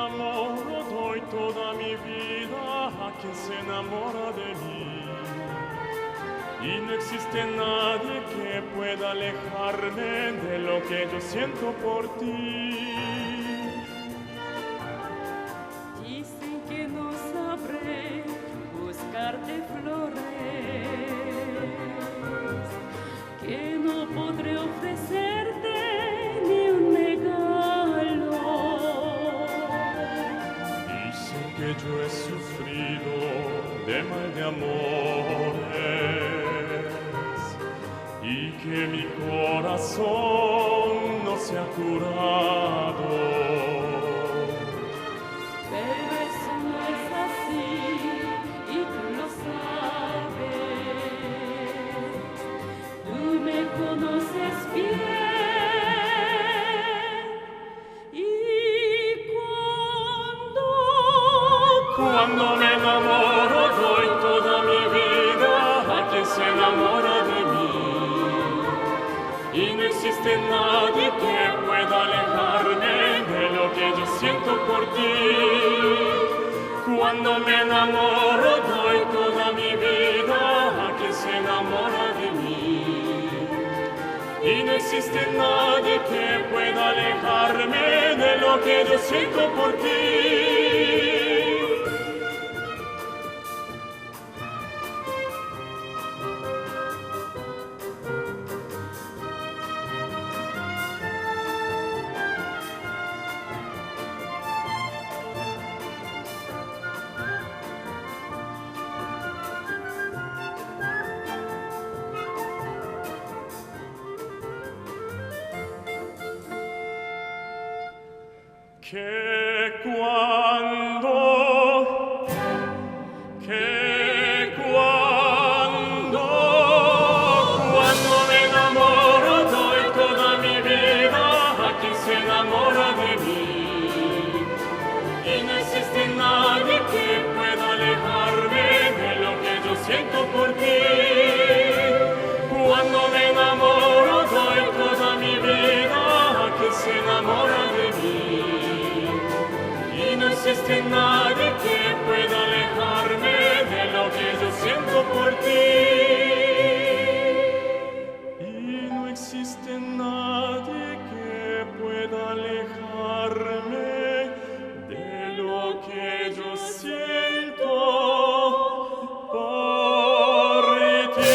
enamoro doy toda mi vida a quien se enamora de mí. Y no existe nadie que pueda alejarme de lo que yo siento por ti. Dicen que no sabré buscarte flores, que no podré ofrecerte ni un regalo. Dicen que yo he sufrido de mal de amores y que mi corazón no se ha curado. Pero eso no es así y tú lo sabes. Tú me conoces bien y Cuando me enamoro doy toda mi vida a quien se enamora de mí. Y no existe nadie que pueda alejarme de lo que yo siento por ti. Cuando me enamoro doy toda mi vida a quien se enamora de mí. Y no existe nadie que pueda alejarme de lo que yo siento por ti. Que cuando me enamoro doy toda mi vida a quien se enamora de mí. Y no existe nadie que pueda alejarme de lo que yo siento por ti. Cuando me enamoro doy toda mi vida a quien se enamora de mí. Y no existe nadie que pueda alejarme de lo que yo siento por ti. Y no existe nadie que pueda alejarme de lo que yo siento por ti.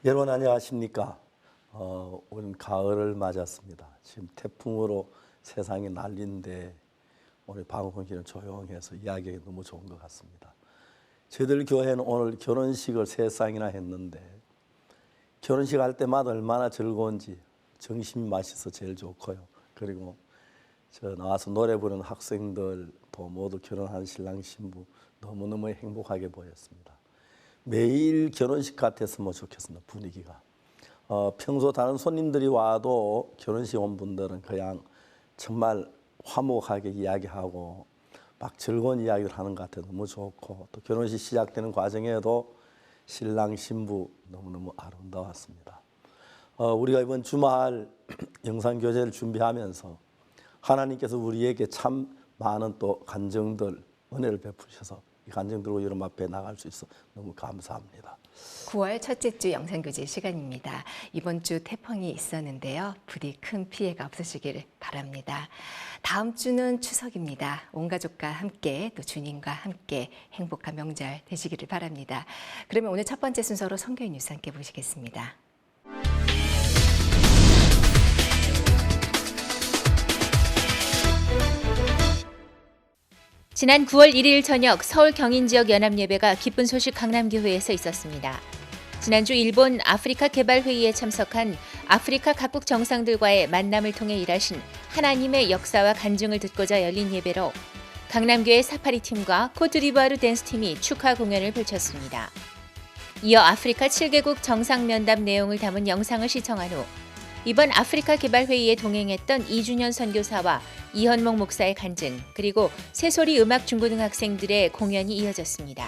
여러분 안녕하십니까? 오늘 가을을 맞았습니다. 지금 태풍으로 세상이 난리인데 오늘 방송실은 조용해서 이야기하기 너무 좋은 것 같습니다. 저희들 교회는 오늘 결혼식을 3쌍이나 했는데 결혼식 할 때마다 얼마나 즐거운지 정신이 맛있어 제일 좋고요. 그리고 저 나와서 노래 부르는 학생들 또 모두 결혼한 신랑 신부 너무너무 행복하게 보였습니다. 매일 결혼식 같았으면 좋겠습니다. 분위기가. 평소 다른 손님들이 와도 결혼식 온 분들은 그냥 정말 화목하게 이야기하고 막 즐거운 이야기를 하는 것 같아서 너무 좋고 또 결혼식 시작되는 과정에도 신랑 신부 너무너무 아름다웠습니다. 우리가 이번 주말 영상교제를 준비하면서 하나님께서 우리에게 참 많은 또 간증들 은혜를 베푸셔서 이 간증들로 여러분 앞에 나갈 수 있어 너무 감사합니다. 9월 첫째 주 영상교제 시간입니다. 이번 주 태풍이 있었는데요. 부디 큰 피해가 없으시길 바랍니다. 다음 주는 추석입니다. 온 가족과 함께 또 주님과 함께 행복한 명절 되시기를 바랍니다. 그러면 오늘 첫 번째 순서로 성경 뉴스 함께 보시겠습니다. 지난 9월 1일 저녁 서울 경인 지역 연합예배가 기쁜 소식 강남교회에서 있었습니다. 지난주 일본 아프리카 개발회의에 참석한 아프리카 각국 정상들과의 만남을 통해 일하신 하나님의 역사와 간증을 듣고자 열린 예배로 강남교회 사파리팀과 코트디부아르 댄스팀이 축하 공연을 펼쳤습니다. 이어 아프리카 7개국 정상면담 내용을 담은 영상을 시청한 후 이번 아프리카 개발회의에 동행했던 이준현 선교사와 이현목 목사의 간증, 그리고 새소리 음악 중고등학생들의 공연이 이어졌습니다.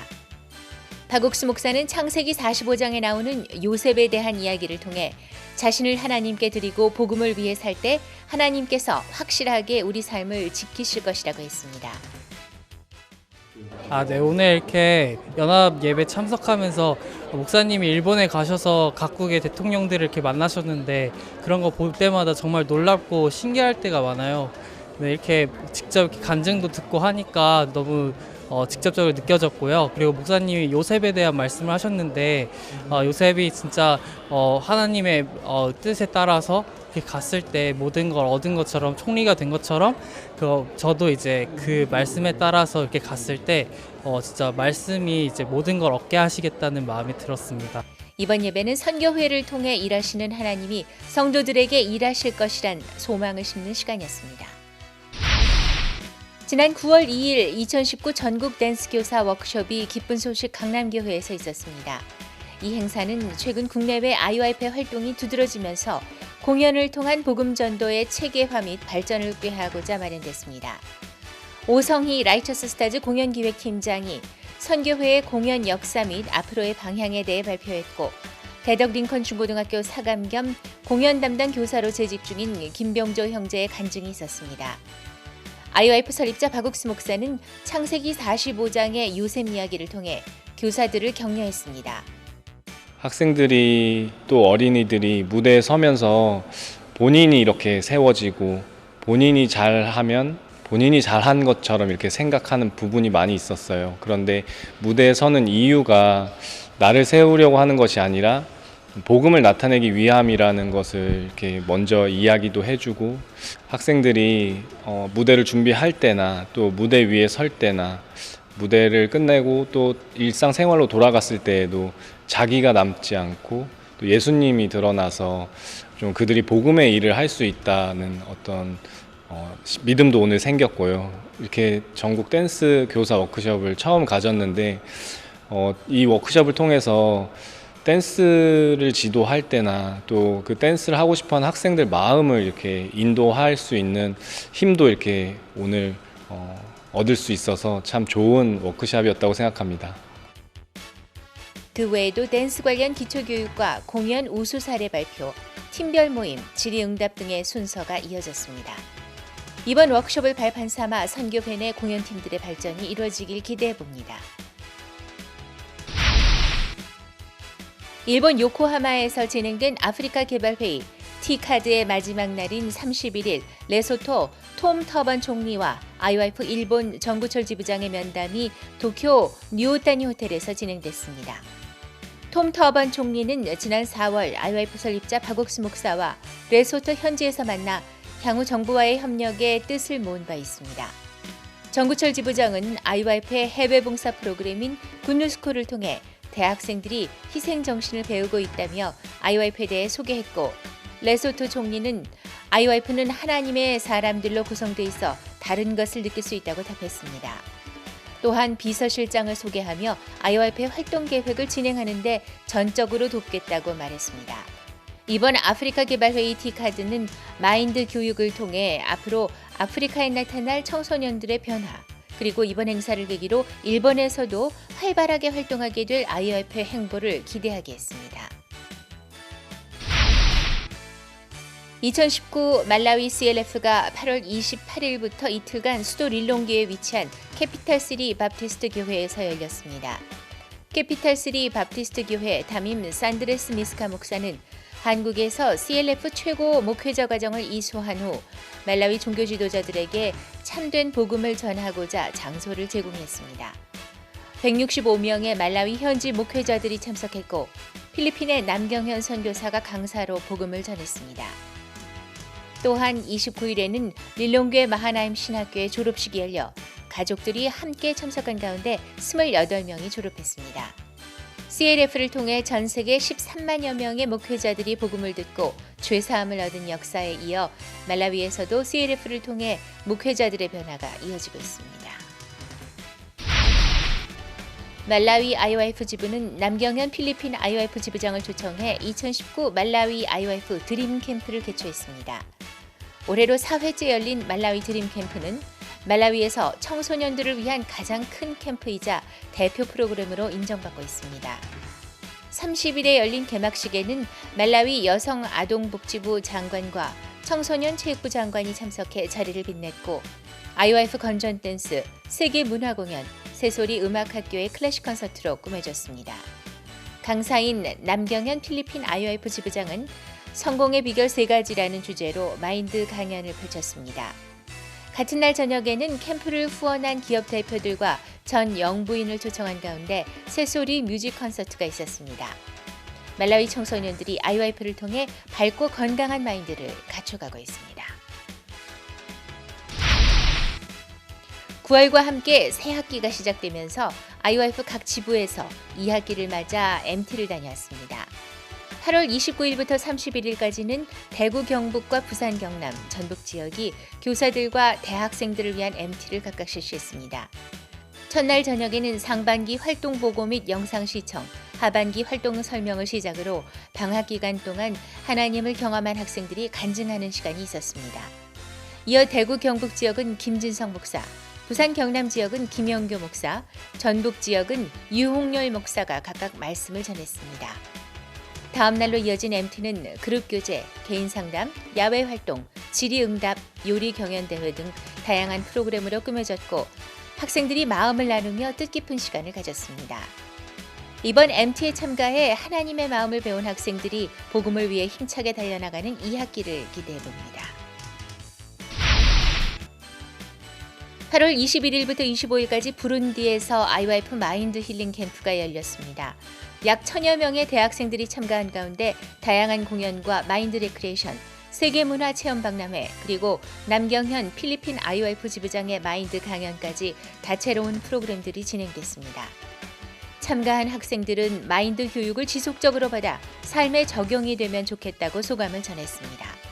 박옥수 목사는 창세기 45장에 나오는 요셉에 대한 이야기를 통해 자신을 하나님께 드리고 복음을 위해 살 때 하나님께서 확실하게 우리 삶을 지키실 것이라고 했습니다. 네, 오늘 이렇게 연합 예배 참석하면서 목사님이 일본에 가셔서 각국의 대통령들을 이렇게 만나셨는데 그런 거 볼 때마다 정말 놀랍고 신기할 때가 많아요. 네, 이렇게 직접 이렇게 간증도 듣고 하니까 너무 직접적으로 느껴졌고요. 그리고 목사님이 요셉에 대한 말씀을 하셨는데 요셉이 진짜 하나님의 뜻에 따라서 이렇게 갔을 때 모든 걸 얻은 것처럼 총리가 된 것처럼 저도 이제 그 말씀에 따라서 이렇게 갔을 때 진짜 말씀이 이제 모든 걸 얻게 하시겠다는 마음이 들었습니다. 이번 예배는 선교회를 통해 일하시는 하나님이 성도들에게 일하실 것이란 소망을 심는 시간이었습니다. 지난 9월 2일 2019 전국 댄스 교사 워크숍이 기쁜 소식 강남교회에서 있었습니다. 이 행사는 최근 국내외 IYP 활동이 두드러지면서 공연을 통한 복음 전도의 체계화 및 발전을 꾀하고자 마련됐습니다. 오성희 라이처스 스타즈 공연기획팀장이 선교회의 공연 역사 및 앞으로의 방향에 대해 발표했고, 대덕 링컨 중고등학교 사감 겸 공연 담당 교사로 재직 중인 김병조 형제의 간증이 있었습니다. IYF 설립자 박옥수 목사는 창세기 45장의 요셉 이야기를 통해 교사들을 격려했습니다. 학생들이 또 어린이들이 무대에 서면서 본인이 이렇게 세워지고 본인이 잘하면 본인이 잘한 것처럼 이렇게 생각하는 부분이 많이 있었어요. 그런데 무대에 서는 이유가 나를 세우려고 하는 것이 아니라 복음을 나타내기 위함이라는 것을 이렇게 먼저 이야기도 해주고, 학생들이 무대를 준비할 때나 또 무대 위에 설 때나 무대를 끝내고 또 일상생활로 돌아갔을 때에도 자기가 남지 않고 또 예수님이 드러나서 좀 그들이 복음의 일을 할 수 있다는 어떤 믿음도 오늘 생겼고요. 이렇게 전국 댄스 교사 워크숍을 처음 가졌는데 이 워크숍을 통해서 댄스를 지도할 때나 또 그 댄스를 하고 싶어하는 학생들 마음을 이렇게 인도할 수 있는 힘도 이렇게 오늘 얻을 수 있어서 참 좋은 워크숍이었다고 생각합니다. 그 외에도 댄스 관련 기초교육과 공연 우수 사례 발표, 팀별 모임, 질의응답 등의 순서가 이어졌습니다. 이번 워크숍을 발판 삼아 선교회 내 공연팀들의 발전이 이루어지길 기대해봅니다. 일본 요코하마에서 진행된 아프리카 개발회의 T카드의 마지막 날인 31일 레소토 톰 터번 총리와 IYF 일본 정구철 지부장의 면담이 도쿄 뉴오타니 호텔에서 진행됐습니다. 톰 터번 총리는 지난 4월 IYF 설립자 박옥수 목사와 레소토 현지에서 만나 향후 정부와의 협력에 뜻을 모은 바 있습니다. 정구철 지부장은 IYF의 해외 봉사 프로그램인 굿뉴스쿨을 통해 대학생들이 희생정신을 배우고 있다며 IYF에 대해 소개했고, 레소토 총리는 IYF는 하나님의 사람들로 구성돼 있어 다른 것을 느낄 수 있다고 답했습니다. 또한 비서실장을 소개하며 IYF의 활동 계획을 진행하는 데 전적으로 돕겠다고 말했습니다. 이번 아프리카 개발회의 T카드는 마인드 교육을 통해 앞으로 아프리카에 나타날 청소년들의 변화, 그리고 이번 행사를 계기로 일본에서도 활발하게 활동하게 될 IYF의 행보를 기대하게 했습니다. 2019 말라위 CLF가 8월 28일부터 이틀간 수도 릴롱기에 위치한 캐피탈3 바프티스트 교회에서 열렸습니다. 캐피탈3 바프티스트 교회 담임 산드레스 미스카 목사는 한국에서 CLF 최고 목회자 과정을 이수한 후 말라위 종교 지도자들에게 참된 복음을 전하고자 장소를 제공했습니다. 165명의 말라위 현지 목회자들이 참석했고, 필리핀의 남경현 선교사가 강사로 복음을 전했습니다. 또한 29일에는 릴롱교회 마하나임 신학교의 졸업식이 열려 가족들이 함께 참석한 가운데 28명이 졸업했습니다. CLF를 통해 전 세계 13만여 명의 목회자들이 복음을 듣고 죄사함을 얻은 역사에 이어 말라위에서도 CLF를 통해 목회자들의 변화가 이어지고 있습니다. 말라위 IYF 지부는 남경현 필리핀 IYF 지부장을 초청해 2019 말라위 IYF 드림 캠프를 개최했습니다. 올해로 4회째 열린 말라위 드림 캠프는 말라위에서 청소년들을 위한 가장 큰 캠프이자 대표 프로그램으로 인정받고 있습니다. 30일에 열린 개막식에는 말라위 여성아동복지부 장관과 청소년 체육부 장관이 참석해 자리를 빛냈고 IYF 건전 댄스, 세계문화공연, 새소리 음악학교의 클래식 콘서트로 꾸며졌습니다. 강사인 남경현 필리핀 IYF 지부장은 성공의 비결 3가지라는 주제로 마인드 강연을 펼쳤습니다. 같은 날 저녁에는 캠프를 후원한 기업 대표들과 전 영부인을 초청한 가운데 새소리 뮤직 콘서트가 있었습니다. 말라위 청소년들이 IYF를 통해 밝고 건강한 마인드를 갖춰가고 있습니다. 9월과 함께 새 학기가 시작되면서 IYF 각 지부에서 2학기를 맞아 MT를 다녀왔습니다. 8월 29일부터 31일까지는 대구 경북과 부산 경남, 전북 지역이 교사들과 대학생들을 위한 MT를 각각 실시했습니다. 첫날 저녁에는 상반기 활동 보고 및 영상 시청, 하반기 활동 설명을 시작으로 방학 기간 동안 하나님을 경험한 학생들이 간증하는 시간이 있었습니다. 이어 대구 경북 지역은 김진성 목사, 부산 경남 지역은 김영교 목사, 전북 지역은 유홍열 목사가 각각 말씀을 전했습니다. 다음 날로 이어진 MT는 그룹 교제, 개인 상담, 야외 활동, 질의응답, 요리 경연대회 등 다양한 프로그램으로 꾸며졌고 학생들이 마음을 나누며 뜻깊은 시간을 가졌습니다. 이번 MT에 참가해 하나님의 마음을 배운 학생들이 복음을 위해 힘차게 달려나가는 2학기를 기대해봅니다. 8월 21일부터 25일까지 부룬디에서 IYF 마인드 힐링 캠프가 열렸습니다. 약 1000여 명의 대학생들이 참가한 가운데 다양한 공연과 마인드 레크레이션, 세계문화 체험 박람회, 그리고 남경현 필리핀 IYF 지부장의 마인드 강연까지 다채로운 프로그램들이 진행됐습니다. 참가한 학생들은 마인드 교육을 지속적으로 받아 삶에 적용이 되면 좋겠다고 소감을 전했습니다.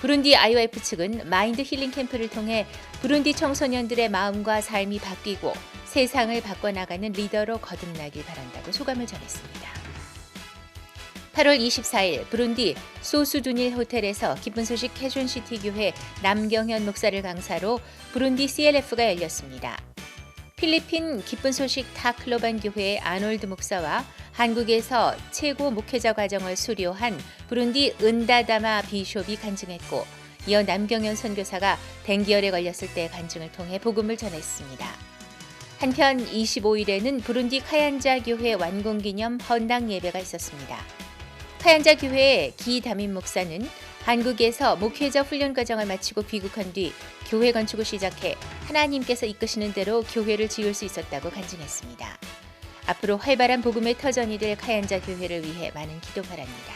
부룬디 IYF 측은 마인드 힐링 캠프를 통해 부룬디 청소년들의 마음과 삶이 바뀌고 세상을 바꿔나가는 리더로 거듭나길 바란다고 소감을 전했습니다. 8월 24일 부룬디 소수두닐 호텔에서 기쁜 소식 캐존시티 교회 남경현 목사를 강사로 부룬디 CLF가 열렸습니다. 필리핀 기쁜 소식 타클로반 교회의 아놀드 목사와 한국에서 최고 목회자 과정을 수료한 부룬디 은다다마 비숍이 간증했고 이어 남경현 선교사가 댕기열에 걸렸을 때 간증을 통해 복음을 전했습니다. 한편 25일에는 부룬디 카얀자 교회 완공기념 헌당 예배가 있었습니다. 카얀자 교회의 기담임 목사는 한국에서 목회자 훈련 과정을 마치고 귀국한 뒤 교회 건축을 시작해 하나님께서 이끄시는 대로 교회를 지을 수 있었다고 간증했습니다. 앞으로 활발한 복음의 터전이 될 카얀자 교회를 위해 많은 기도 바랍니다.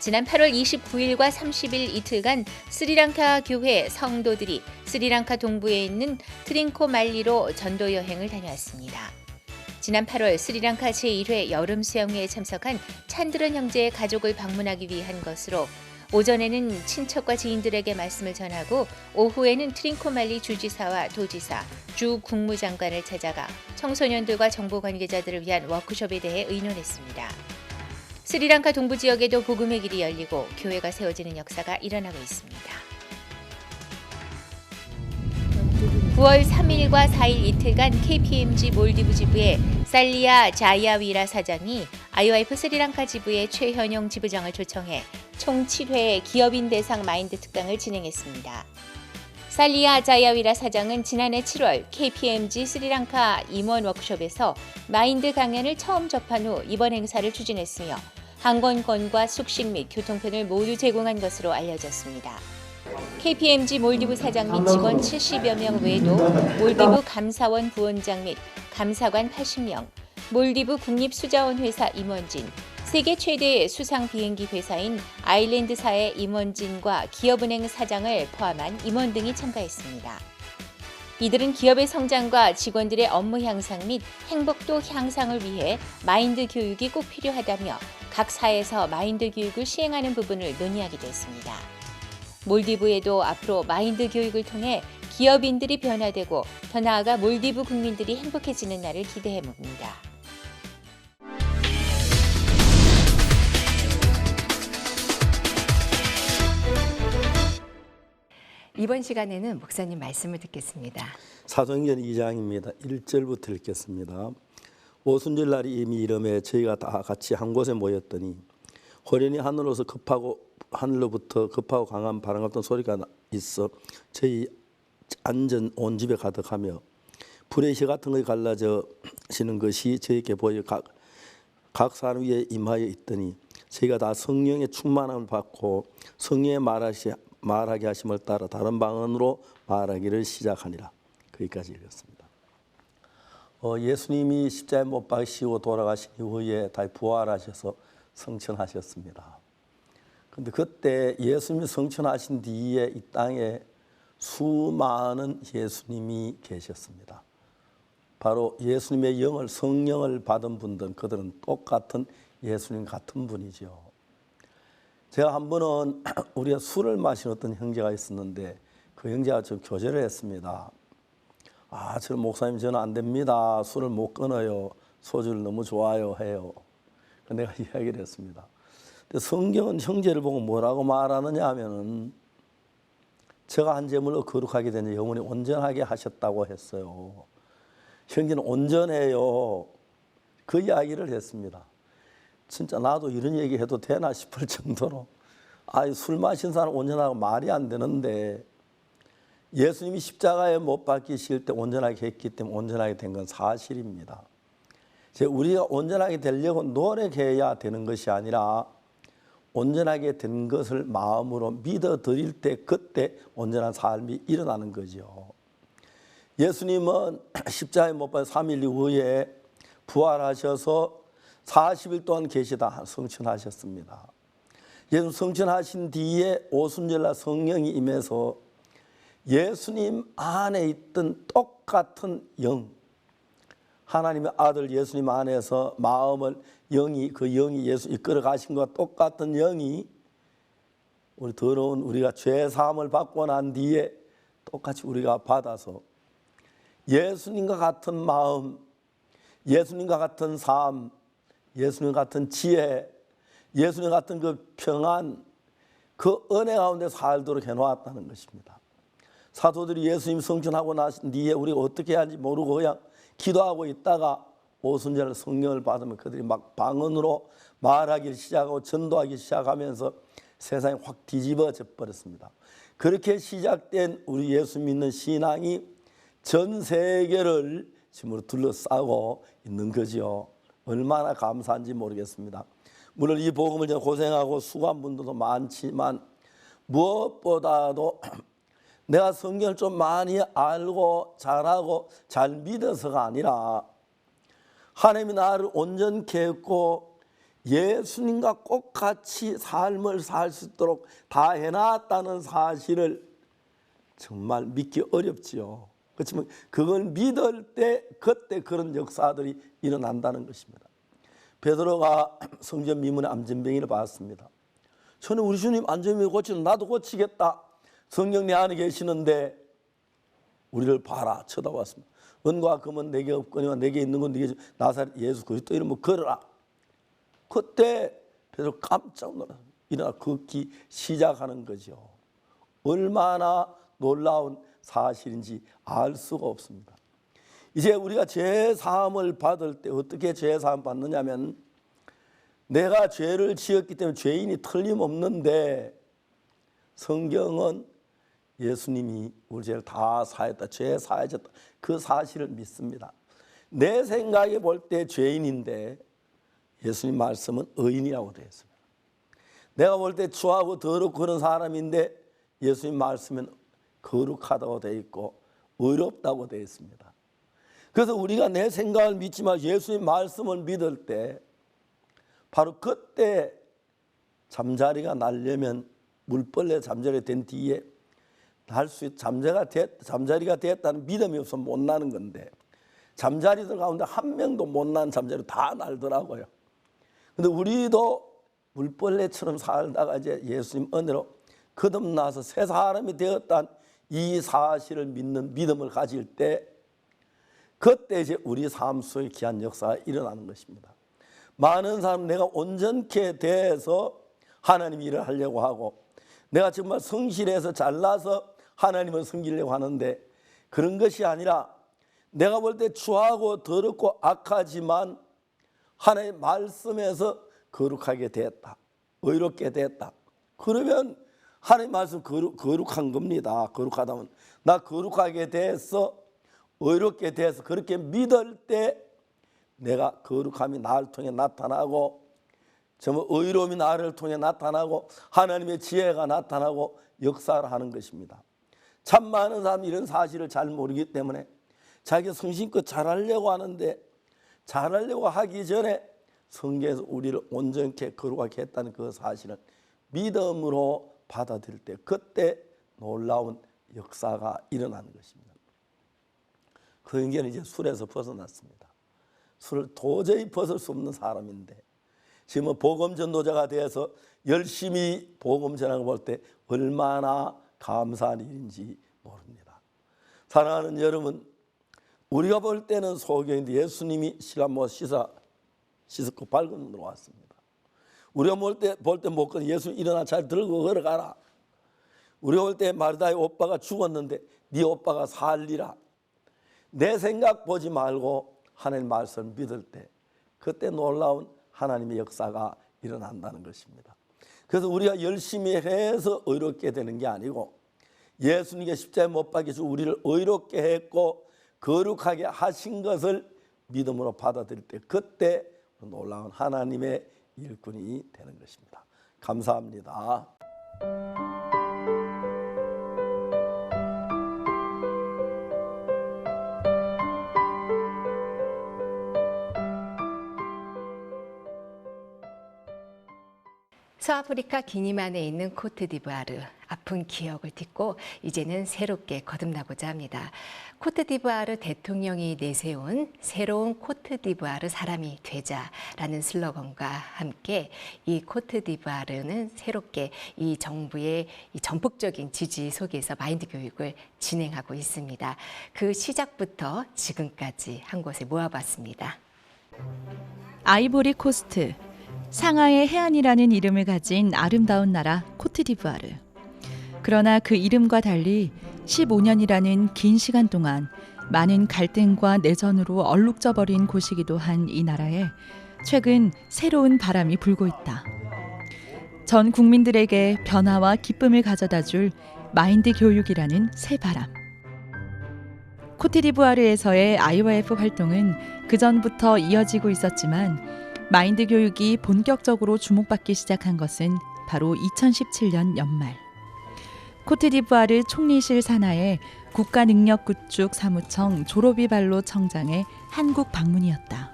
지난 8월 29일과 30일 이틀간 스리랑카 교회 성도들이 스리랑카 동부에 있는 트링코말리로 전도 여행을 다녀왔습니다. 지난 8월 스리랑카 제1회 여름 수영회에 참석한 찬드런 형제의 가족을 방문하기 위한 것으로 오전에는 친척과 지인들에게 말씀을 전하고 오후에는 트링코말리 주지사와 도지사, 주 국무장관을 찾아가 청소년들과 정보 관계자들을 위한 워크숍에 대해 의논했습니다. 스리랑카 동부 지역에도 복음의 길이 열리고 교회가 세워지는 역사가 일어나고 있습니다. 9월 3일과 4일 이틀간 KPMG 몰디브 지부의 살리아 자야위라 사장이 IYF 스리랑카 지부의 최현용 지부장을 초청해 총 7회 기업인 대상 마인드 특강을 진행했습니다. 살리아 자야위라 사장은 지난해 7월 KPMG 스리랑카 임원 워크숍에서 마인드 강연을 처음 접한 후 이번 행사를 추진했으며 항공권과 숙식 및 교통편을 모두 제공한 것으로 알려졌습니다. KPMG 몰디브 사장 및 직원 70여 명 외에도 몰디브 감사원 부원장 및 감사관 80명, 몰디브 국립수자원회사 임원진, 세계 최대의 수상 비행기 회사인 아일랜드사의 임원진과 기업은행 사장을 포함한 임원 등이 참가했습니다. 이들은 기업의 성장과 직원들의 업무 향상 및 행복도 향상을 위해 마인드 교육이 꼭 필요하다며 각 사에서 마인드 교육을 시행하는 부분을 논의하기도 했습니다. 몰디브에도 앞으로 마인드 교육을 통해 기업인들이 변화되고 더 나아가 몰디브 국민들이 행복해지는 날을 기대해 봅니다. 이번 시간에는 목사님 말씀을 듣겠습니다. 사도행전 2장입니다. 1절부터 읽겠습니다. 오순절 날이 이미 이름에 저희가 다 같이 한 곳에 모였더니 호련히 하늘로부터 급하고 강한 바람 같은 소리가 있어 저희 앉은 온 집에 가득하며 불의 혀 같은 것이 갈라져지는 것이 저희에게 보여 각 사람 위에 임하여 있더니 저희가 다 성령의 충만함을 받고 성령의 말하게 하심을 따라 다른 방언으로 말하기를 시작하니라. 거기까지 읽었습니다. 예수님이 십자가에 못 박히시고 돌아가신 이후에 다시 부활하셔서 성천하셨습니다. 그런데 그때 예수님이 성천하신 뒤에 이 땅에 수많은 예수님이 계셨습니다. 바로 예수님의 영을 성령을 받은 분들, 그들은 똑같은 예수님 같은 분이죠. 제가 한 번은 우리가 술을 마신 어떤 형제가 있었는데 그 형제가 좀 교제를 했습니다. 저 목사님 저는 안 됩니다. 술을 못 끊어요. 소주를 너무 좋아요 해요. 내가 이야기를 했습니다. 근데 성경은 형제를 보고 뭐라고 말하느냐 하면은 제가 한 제물로 거룩하게 되니 영혼이 온전하게 하셨다고 했어요. 형제는 온전해요. 그 이야기를 했습니다. 진짜 나도 이런 얘기 해도 되나 싶을 정도로 술 마신 사람 온전하고 말이 안 되는데 예수님이 십자가에 못 박히실 때 온전하게 했기 때문에 온전하게 된 건 사실입니다. 우리가 온전하게 되려고 노력해야 되는 것이 아니라 온전하게 된 것을 마음으로 믿어드릴 때 그때 온전한 삶이 일어나는 거죠. 예수님은 십자가에 못 박혀 3일 이후에 부활하셔서 40일 동안 계시다 성천하셨습니다. 예수님 성천하신 뒤에 오순절날 성령이 임해서 예수님 안에 있던 똑같은 영, 하나님의 아들 예수님 안에서 마음을 그 영이 예수 이끌어 가신 것과 똑같은 영이 우리 더러운 우리가 죄 사함을 받고 난 뒤에 똑같이 우리가 받아서 예수님과 같은 마음, 예수님과 같은 삶, 예수님 같은 지혜, 예수님 같은 그 평안, 그 은혜 가운데 살도록 해놓았다는 것입니다. 사도들이 예수님 성천하고 나신 뒤에 우리가 어떻게 해야 할지 모르고 그냥 기도하고 있다가 오순절 성령을 받으면 그들이 막 방언으로 말하기 시작하고 전도하기 시작하면서 세상이 확 뒤집어져 버렸습니다. 그렇게 시작된 우리 예수 믿는 신앙이 전 세계를 지금으로 둘러싸고 있는 거죠. 얼마나 감사한지 모르겠습니다. 물론 이 복음을 고생하고 수고한 분들도 많지만 무엇보다도 내가 성경을 좀 많이 알고 잘하고 잘 믿어서가 아니라 하나님이 나를 온전케 했고 예수님과 똑같이 삶을 살 수 있도록 다 해놨다는 사실을 정말 믿기 어렵지요. 그렇지만 그걸 믿을 때 그때 그런 역사들이 일어난다는 것입니다. 베드로가 성전 미문의 암전병이를 봤습니다. 저는 우리 주님 암전병 고치는 나도 고치겠다. 성령 내 안에 계시는데 우리를 봐라 쳐다봤습니다. 은과 금은 내게 없거니와 내게 있는 건 네게 나사렛 예수 그리스도 이름으로 걸어라. 그때 베드로 깜짝 놀라서 일어나 걷기 시작하는 거죠. 얼마나 놀라운 사실인지 알 수가 없습니다. 이제 우리가 죄사함을 받을 때 어떻게 죄사함 받느냐면 내가 죄를 지었기 때문에 죄인이 틀림없는데 성경은 예수님이 우리 죄를 다 사했다. 죄 사해졌다. 그 사실을 믿습니다. 내 생각에 볼 때 죄인인데 예수님 말씀은 의인이라고 되어 있습니다. 내가 볼 때 추하고 더럽고 그런 사람인데 예수님 말씀은 거룩하다고 되어 있고 의롭다고 되어 있습니다. 그래서 우리가 내 생각을 믿지만 예수님 말씀을 믿을 때 바로 그때 잠자리가 나려면 물벌레 잠자리 된 뒤에 할 수 있, 잠자리가 됐다는 믿음이 없으면 못 나는 건데 잠자리들 가운데 한 명도 못 나는 잠자리 다 날더라고요. 근데 우리도 물벌레처럼 살다가 이제 예수님 은혜로 거듭나서 새 사람이 되었다는 이 사실을 믿는 믿음을 가질 때 그때 이제 우리 삶 속에 귀한 역사가 일어나는 것입니다. 많은 사람 내가 온전케 돼서 하나님 일을 하려고 하고 내가 정말 성실해서 잘나서 하나님을 섬기려고 하는데 그런 것이 아니라 내가 볼 때 추하고 더럽고 악하지만 하나님의 말씀에서 거룩하게 됐다. 의롭게 됐다. 그러면 하나님 말씀 거룩한 겁니다. 거룩하다면 나 거룩하게 돼서 의롭게 돼서 그렇게 믿을 때 내가 거룩함이 나를 통해 나타나고 정말 의로움이 나를 통해 나타나고 하나님의 지혜가 나타나고 역사를 하는 것입니다. 참 많은 사람이 이런 사실을 잘 모르기 때문에 자기가 성심껏 잘하려고 하는데 잘하려고 하기 전에 성경에서 우리를 온전케 거룩하게 했다는 그 사실을 믿음으로 받아들일 때 그때 놀라운 역사가 일어나는 것입니다. 그 인간은 이제 술에서 벗어났습니다. 술을 도저히 벗을 수 없는 사람인데 지금은 복음 전도자가 되어서 열심히 복음 전하고 볼 때 얼마나 감사한 일인지 모릅니다. 사랑하는 여러분, 우리가 볼 때는 소경인데 예수님이 시간모 씻었고 밝은 눈으로 왔습니다. 우리가 볼 때 못 걷는 예수님 일어나 잘 들고 걸어가라. 우리가 볼 때 마르다의 오빠가 죽었는데 네 오빠가 살리라. 내 생각 보지 말고 하나님 말씀을 믿을 때 그때 놀라운 하나님의 역사가 일어난다는 것입니다. 그래서 우리가 열심히 해서 의롭게 되는 게 아니고 예수님께 십자가에 못 박히셔서 우리를 의롭게 했고 거룩하게 하신 것을 믿음으로 받아들일 때 그때 놀라운 하나님의 일꾼이 되는 것입니다. 감사합니다. 서아프리카 기니만에 있는 코트디부아르, 아픈 기억을 딛고 이제는 새롭게 거듭나고자 합니다. 코트디부아르 대통령이 내세운 새로운 코트디부아르 사람이 되자라는 슬로건과 함께 이 코트디부아르는 새롭게 이 정부의 이 전폭적인 지지 속에서 마인드 교육을 진행하고 있습니다. 그 시작부터 지금까지 한 곳에 모아봤습니다. 아이보리 코스트. 상하의 해안이라는 이름을 가진 아름다운 나라 코트디부아르. 그러나 그 이름과 달리 15년이라는 긴 시간 동안 많은 갈등과 내전으로 얼룩져버린 곳이기도 한 이 나라에 최근 새로운 바람이 불고 있다. 전 국민들에게 변화와 기쁨을 가져다줄 마인드 교육이라는 새 바람. 코트디부아르에서의 IYF 활동은 그전부터 이어지고 있었지만 마인드 교육이 본격적으로 주목받기 시작한 것은 바로 2017년 연말. 코트디부아르 총리실 산하의 국가능력구축사무청 조로비발로 청장의 한국 방문이었다.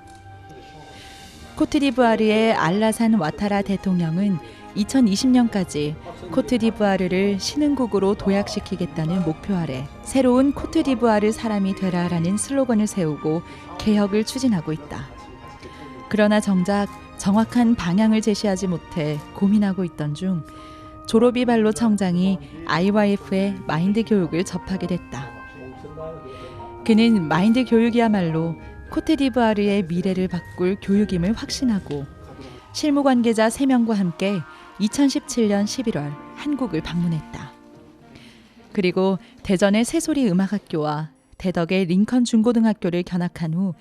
코트디부아르의 알라산 와타라 대통령은 2020년까지 코트디부아르를 신흥국으로 도약시키겠다는 목표 아래 새로운 코트디부아르 사람이 되라라는 슬로건을 세우고 개혁을 추진하고 있다. 그러나 정작 정확한 방향을 제시하지 못해 고민하고 있던 중 조로비발로 청장이 IYF의 마인드 교육을 접하게 됐다. 그는 마인드 교육이야말로 코트디부아르의 미래를 바꿀 교육임을 확신하고 실무 관계자 3명과 함께 2017년 11월 한국을 방문했다. 그리고 대전의 새소리 음악학교와 대덕의 링컨 중고등학교를 견학한 후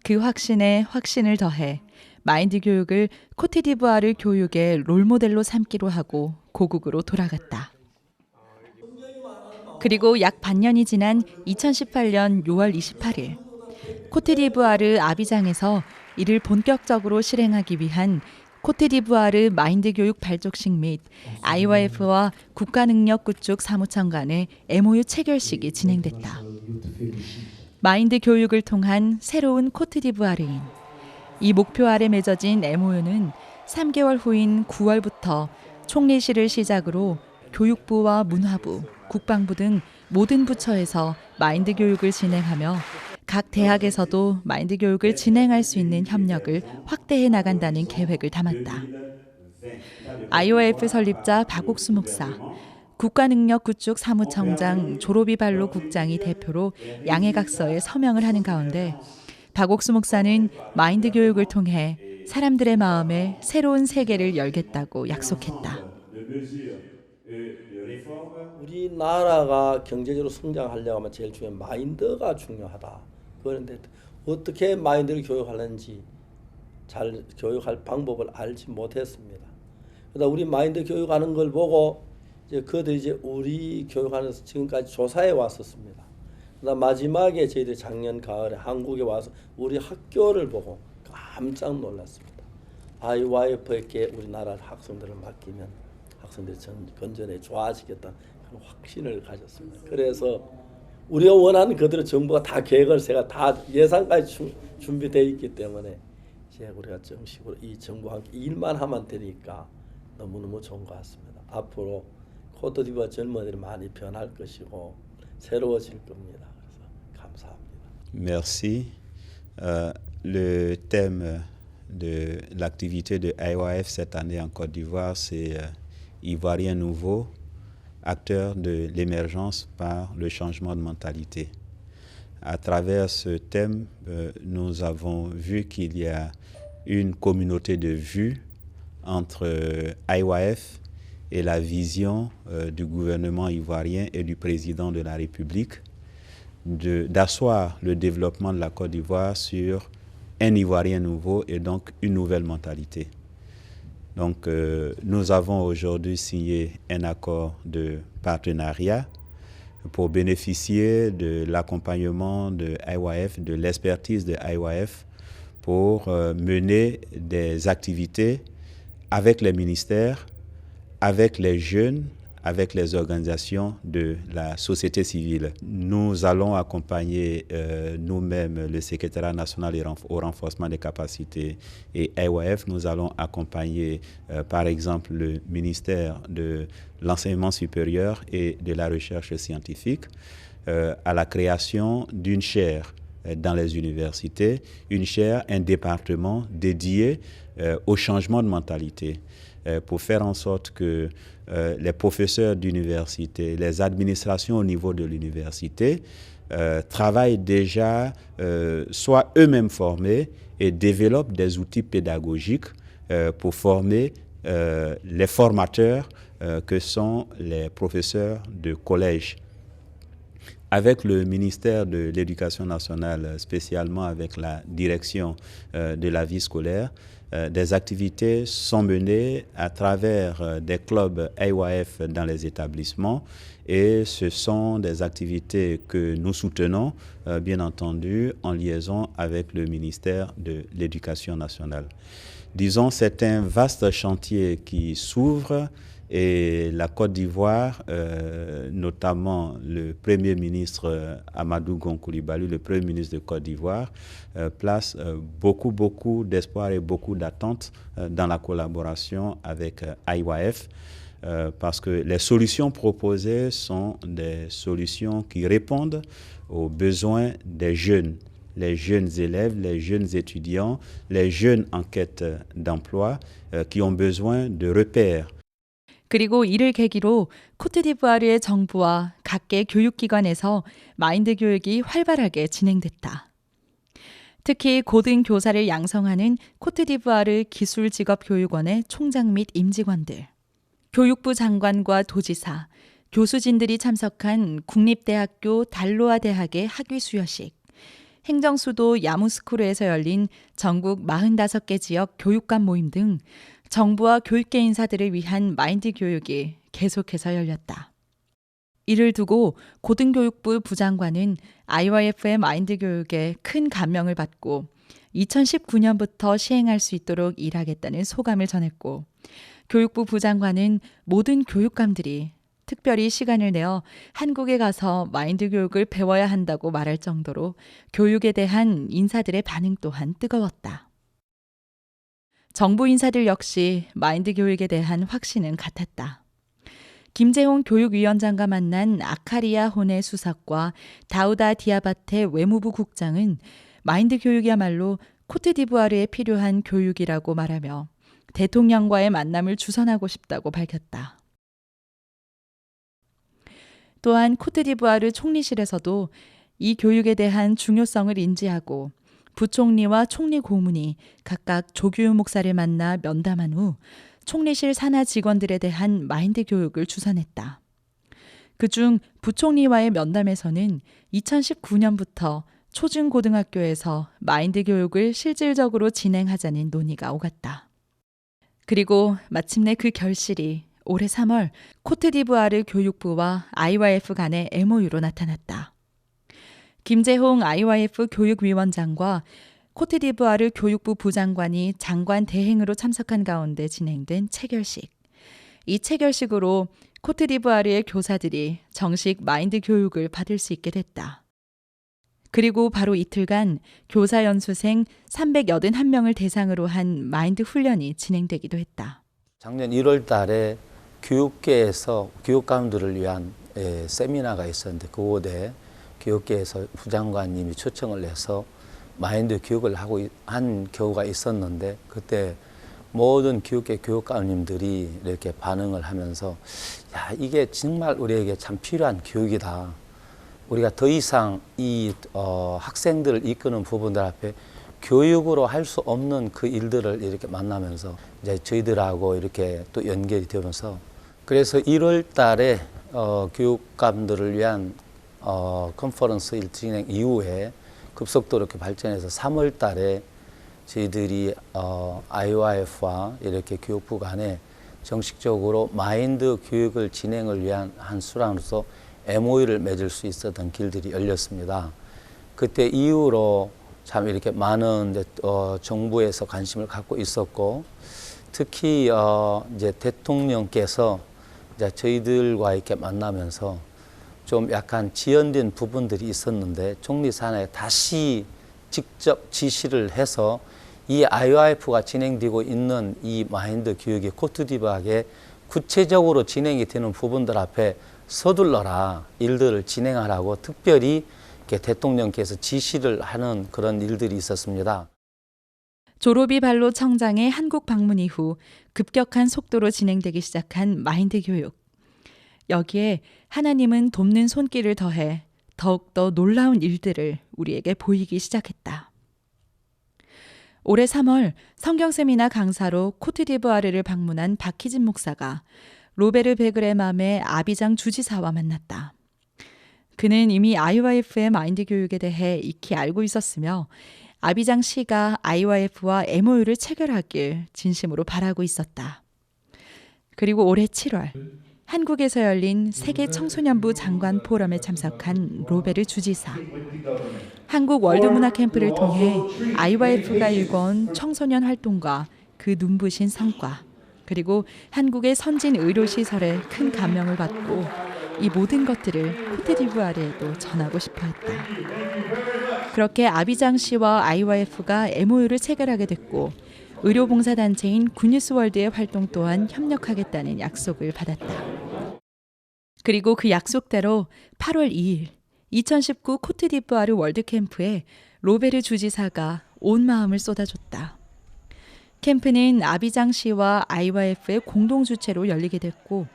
그 확신에 확신을 더해 마인드 교육을 코트디부아르 교육의 롤모델로 삼기로 하고 고국으로 돌아갔다. 그리고 약 반년이 지난 2018년 6월 28일 코트디부아르 아비장에서 이를 본격적으로 실행하기 위한 코트디부아르 마인드 교육 발족식 및 IYF와 국가능력구축 사무청 간의 MOU 체결식이 진행됐다. 마인드 교육을 통한 새로운 코트디부아르인. 이 목표 아래 맺어진 MOU는 3개월 후인 9월부터 총리실을 시작으로 교육부와 문화부, 국방부 등 모든 부처에서 마인드 교육을 진행하며 각 대학에서도 마인드 교육을 진행할 수 있는 협력을 확대해 나간다는 계획을 담았다. IOF 설립자 박옥수 목사, 국가능력구축 사무청장 조로비발로 국장이 대표로 양해각서에 서명을 하는 가운데 박옥수 목사는 마인드 교육을 통해 사람들의 마음에 새로운 세계를 열겠다고 약속했다. 우리나라가 경제적으로 성장하려고 하면 제일 중요한 마인드가 중요하다. 그런데 어떻게 마인드를 교육하는지 잘 교육할 방법을 알지 못했습니다. 그러다 우리 마인드 교육하는 걸 보고 그들이 이제 우리 교육하면서 지금까지 조사해 왔었습니다. 그러다 마지막에 저희들이 작년 가을에 한국에 와서 우리 학교를 보고 깜짝 놀랐습니다. IYF에게 우리나라 학생들을 맡기면 학생들이 건전에 좋아지겠다는 그런 확신을 가졌습니다. 그래서 우리가 원하는 그들의 정부가 다 계획을 제가 다 예산까지 준비되어 있기 때문에 이제 우리가 정식으로 이 정부와 함께 일만 하면 되니까 너무너무 좋은 것 같습니다. 앞으로 코트디부아 젊은이들이 많이 변할 것이고 새로워질 겁니다. 그래서 감사합니다. Merci. Le thème de l'activité de IOF cette année en Côte d'Ivoire, c'est Ivoirien nouveau, acteur de l'émergence par le changement de mentalité. À travers ce thème, nous avons vu qu'il y a une communauté de vues entre IOF et la vision du gouvernement ivoirien et du président de la République d'asseoir le développement de la Côte d'Ivoire sur un Ivoirien nouveau et donc une nouvelle mentalité. Donc nous avons aujourd'hui signé un accord de partenariat pour bénéficier de l'accompagnement de IOF, de l'expertise de IOF pour mener des activités avec les ministères, avec les jeunes, avec les organisations de la société civile. Nous allons accompagner nous-mêmes le secrétariat national au renforcement des capacités et IOF. Nous allons accompagner par exemple le ministère de l'enseignement supérieur et de la recherche scientifique à la création d'une chaire dans les universités, une chaire, un département dédié au changement de mentalité pour faire en sorte que les professeurs d'université, les administrations au niveau de l'université travaillent déjà, soient eux-mêmes formés et développent des outils pédagogiques pour former les formateurs que sont les professeurs de collège. Avec le ministère de l'Éducation nationale, spécialement avec la direction de la vie scolaire, des activités sont menées à travers des clubs IOF dans les établissements et ce sont des activités que nous soutenons, bien entendu, en liaison avec le ministère de l'Éducation nationale. Disons, c'est un vaste chantier qui s'ouvre et la Côte d'Ivoire, notamment le Premier ministre Amadou Gon Coulibaly, le Premier ministre de Côte d'Ivoire, place beaucoup d'espoir et beaucoup d'attentes dans la collaboration avec IOF parce que les solutions proposées sont des solutions qui répondent aux besoins des jeunes. Les jeunes élèves, les jeunes étudiants, les jeunes en quête d'emploi qui ont besoin de repères. 그리고 이를 계기로 코트디부아르의 정부와 각계 교육기관에서 마인드 교육이 활발하게 진행됐다. 특히 고등교사를 양성하는 코트디부아르 기술직업교육원의 총장 및 임직원들, 교육부 장관과 도지사, 교수진들이 참석한 국립대학교 달로아 대학의 학위 수여식, 행정수도 야무스쿠르에서 열린 전국 45개 지역 교육감 모임 등 정부와 교육계 인사들을 위한 마인드 교육이 계속해서 열렸다. 이를 두고 고등교육부 부장관은 IYF의 마인드 교육에 큰 감명을 받고 2019년부터 시행할 수 있도록 일하겠다는 소감을 전했고 교육부 부장관은 모든 교육감들이 특별히 시간을 내어 한국에 가서 마인드 교육을 배워야 한다고 말할 정도로 교육에 대한 인사들의 반응 또한 뜨거웠다. 정부 인사들 역시 마인드 교육에 대한 확신은 같았다. 김재홍 교육위원장과 만난 아카리아 호네 수석과 다우다 디아바테 외무부 국장은 마인드 교육이야말로 코트디부아르에 필요한 교육이라고 말하며 대통령과의 만남을 주선하고 싶다고 밝혔다. 또한 코트디부아르 총리실에서도 이 교육에 대한 중요성을 인지하고 부총리와 총리 고문이 각각 조규 목사를 만나 면담한 후 총리실 산하 직원들에 대한 마인드 교육을 주선했다. 그중 부총리와의 면담에서는 2019년부터 초중고등학교에서 마인드 교육을 실질적으로 진행하자는 논의가 오갔다. 그리고 마침내 그 결실이 올해 3월 코트디부아르 교육부와 IYF 간의 MOU로 나타났다. 김재홍 IYF 교육위원장과 코트디부아르 교육부 부장관이 장관 대행으로 참석한 가운데 진행된 체결식. 이 체결식으로 코트디부아르의 교사들이 정식 마인드 교육을 받을 수 있게 됐다. 그리고 바로 이틀간 교사 연수생 381명을 대상으로 한 마인드 훈련이 진행되기도 했다. 작년 1월 달에 교육계에서 교육감들을 위한 세미나가 있었는데 그곳에 교육계에서 부장관님이 초청을 해서 마인드 교육을 하고 한 경우가 있었는데 그때 모든 교육계 교육감님들이 이렇게 반응을 하면서 야, 이게 정말 우리에게 참 필요한 교육이다. 우리가 더 이상 이 학생들을 이끄는 부분들 앞에 교육으로 할 수 없는 그 일들을 이렇게 만나면서 이제 저희들하고 이렇게 또 연결이 되면서 그래서 1월 달에 교육감들을 위한 컨퍼런스 일 진행 이후에 급속도로 이렇게 발전해서 3월 달에 저희들이 IYF와 이렇게 교육부 간에 정식적으로 마인드 교육을 진행을 위한 한 수단으로서 MOU를 맺을 수 있었던 길들이 열렸습니다. 그때 이후로 참 이렇게 많은 정부에서 관심을 갖고 있었고 특히 이제 대통령께서 이제 저희들과 이렇게 만나면서 좀 약간 지연된 부분들이 있었는데 총리 산하에 다시 직접 지시를 해서 이 IYF가 진행되고 있는 이 마인드 교육이 코트디부아르에 구체적으로 진행이 되는 부분들 앞에 서둘러라 일들을 진행하라고 특별히 이렇게 대통령께서 지시를 하는 그런 일들이 있었습니다. 졸업이 발로 청장의 한국 방문 이후 급격한 속도로 진행되기 시작한 마인드 교육. 여기에 하나님은 돕는 손길을 더해 더욱더 놀라운 일들을 우리에게 보이기 시작했다. 올해 3월 성경 세미나 강사로 코트디부아르를 방문한 박희진 목사가 로베르 베그레맘의 아비장 주지사와 만났다. 그는 이미 IYF의 마인드 교육에 대해 익히 알고 있었으며 아비장 시가 IYF와 MOU를 체결하길 진심으로 바라고 있었다. 그리고 올해 7월 한국에서 열린 세계 청소년부 장관 포럼에 참석한 로베르 주지사. 한국 월드문화 캠프를 통해 IYF가 일궈온 청소년 활동과 그 눈부신 성과 그리고 한국의 선진 의료시설에 큰 감명을 받고 이 모든 것들을 코트디부아르에도 전하고 싶어 했다. 그렇게 아비장 시와 IYF가 MOU를 체결하게 됐고 의료봉사단체인 굿뉴스월드의 활동 또한 협력하겠다는 약속을 받았다. 그리고 그 약속대로 8월 2일 2019 코트디부아르 월드캠프에 로베르 주지사가 온 마음을 쏟아줬다. 캠프는 아비장 시와 IYF의 공동 주최로 열리게 됐고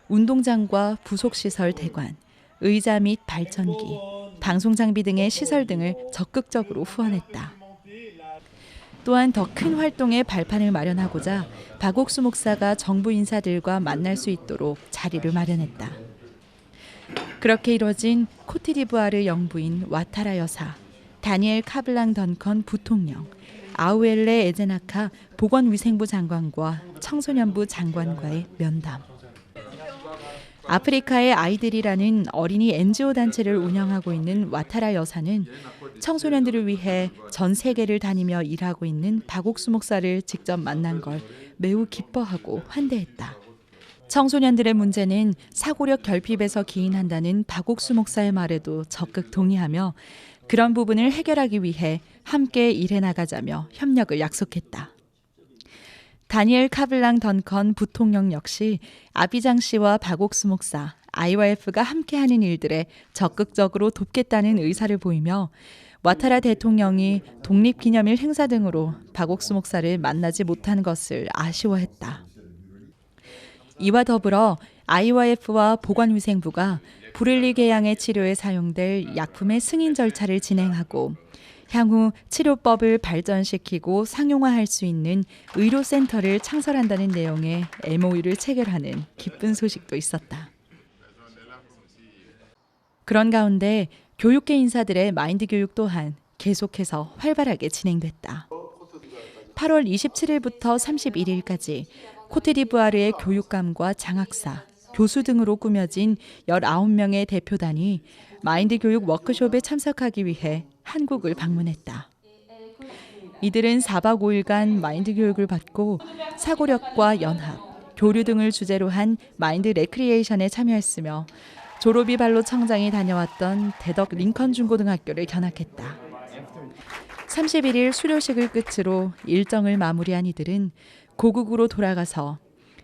운동장과 부속시설 대관, 의자 및 발전기, 방송장비 등의 시설 등을 적극적으로 후원했다. 또한 더 큰 활동의 발판을 마련하고자 박옥수 목사가 정부 인사들과 만날 수 있도록 자리를 마련했다. 그렇게 이뤄진 코트디부아르 영부인 와타라 여사, 다니엘 카블랑 던컨 부통령, 아우엘레 에제나카 보건위생부 장관과 청소년부 장관과의 면담. 아프리카의 아이들이라는 어린이 NGO 단체를 운영하고 있는 와타라 여사는 청소년들을 위해 전 세계를 다니며 일하고 있는 박옥수 목사를 직접 만난 걸 매우 기뻐하고 환대했다. 청소년들의 문제는 사고력 결핍에서 기인한다는 박옥수 목사의 말에도 적극 동의하며 그런 부분을 해결하기 위해 함께 일해 나가자며 협력을 약속했다. 다니엘 카블랑 던컨 부통령 역시 아비장 씨와 박옥수 목사, IYF가 함께하는 일들에 적극적으로 돕겠다는 의사를 보이며 와타라 대통령이 독립기념일 행사 등으로 박옥수 목사를 만나지 못한 것을 아쉬워했다. 이와 더불어 IYF와 보건위생부가 브룰리 궤양의 치료에 사용될 약품의 승인 절차를 진행하고 향후 치료법을 발전시키고 상용화할 수 있는 의료센터를 창설한다는 내용의 MOU를 체결하는 기쁜 소식도 있었다. 그런 가운데 교육계 인사들의 마인드 교육 또한 계속해서 활발하게 진행됐다. 8월 27일부터 31일까지 코트디부아르의 교육감과 장학사, 교수 등으로 꾸며진 19명의 대표단이 마인드 교육 워크숍에 참석하기 위해 한국을 방문했다. 이들은 4박 5일간 마인드 교육을 받고 사고력과 연합, 교류 등을 주제로 한 마인드 레크리에이션에 참여했으며 졸업이 발로 청장이 다녀왔던 대덕 링컨 중고등학교를 견학했다. 31일 수료식을 끝으로 일정을 마무리한 이들은 고국으로 돌아가서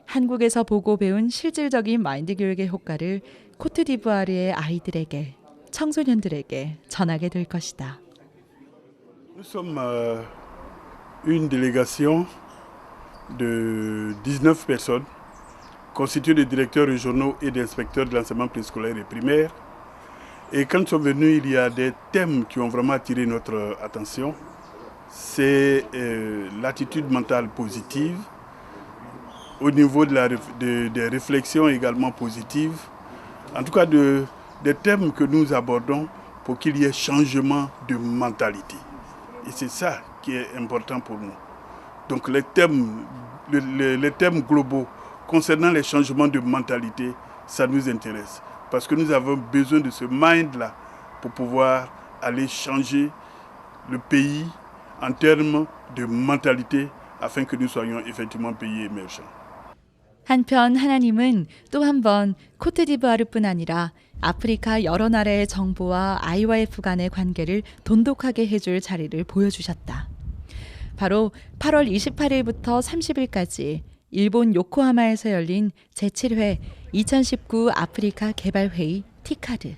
한국에서 보고 배운 실질적인 마인드 교육의 효과를 코트디부아르의 아이들에게, 청소년들에게 전하게 될 것이다. Nous sommes une délégation de 19 personnes constituée de directeurs régionaux et d'inspecteurs de l'enseignement préscolaire et primaire. Et quand nous sommes venus, il y a des thèmes qui ont vraiment attiré notre attention. C'est l'attitude mentale positive, au niveau des réflexions également positives, en tout cas des thèmes que nous abordons pour qu'il y ait changement de mentalité. Et c'est ça qui est important pour nous. Donc les thèmes globaux concernant les changements de mentalité, ça nous intéresse. Parce que nous avons besoin de ce mind-là pour pouvoir aller changer le pays en termes de mentalité afin que nous soyons effectivement un pays émergent. 한편 하나님은 또 한 번 코트디부아르뿐 아니라 아프리카 여러 나라의 정부와 IYF 간의 관계를 돈독하게 해줄 자리를 보여주셨다. 바로 8월 28일부터 30일까지 일본 요코하마에서 열린 제7회 2019 아프리카 개발회의 티카드.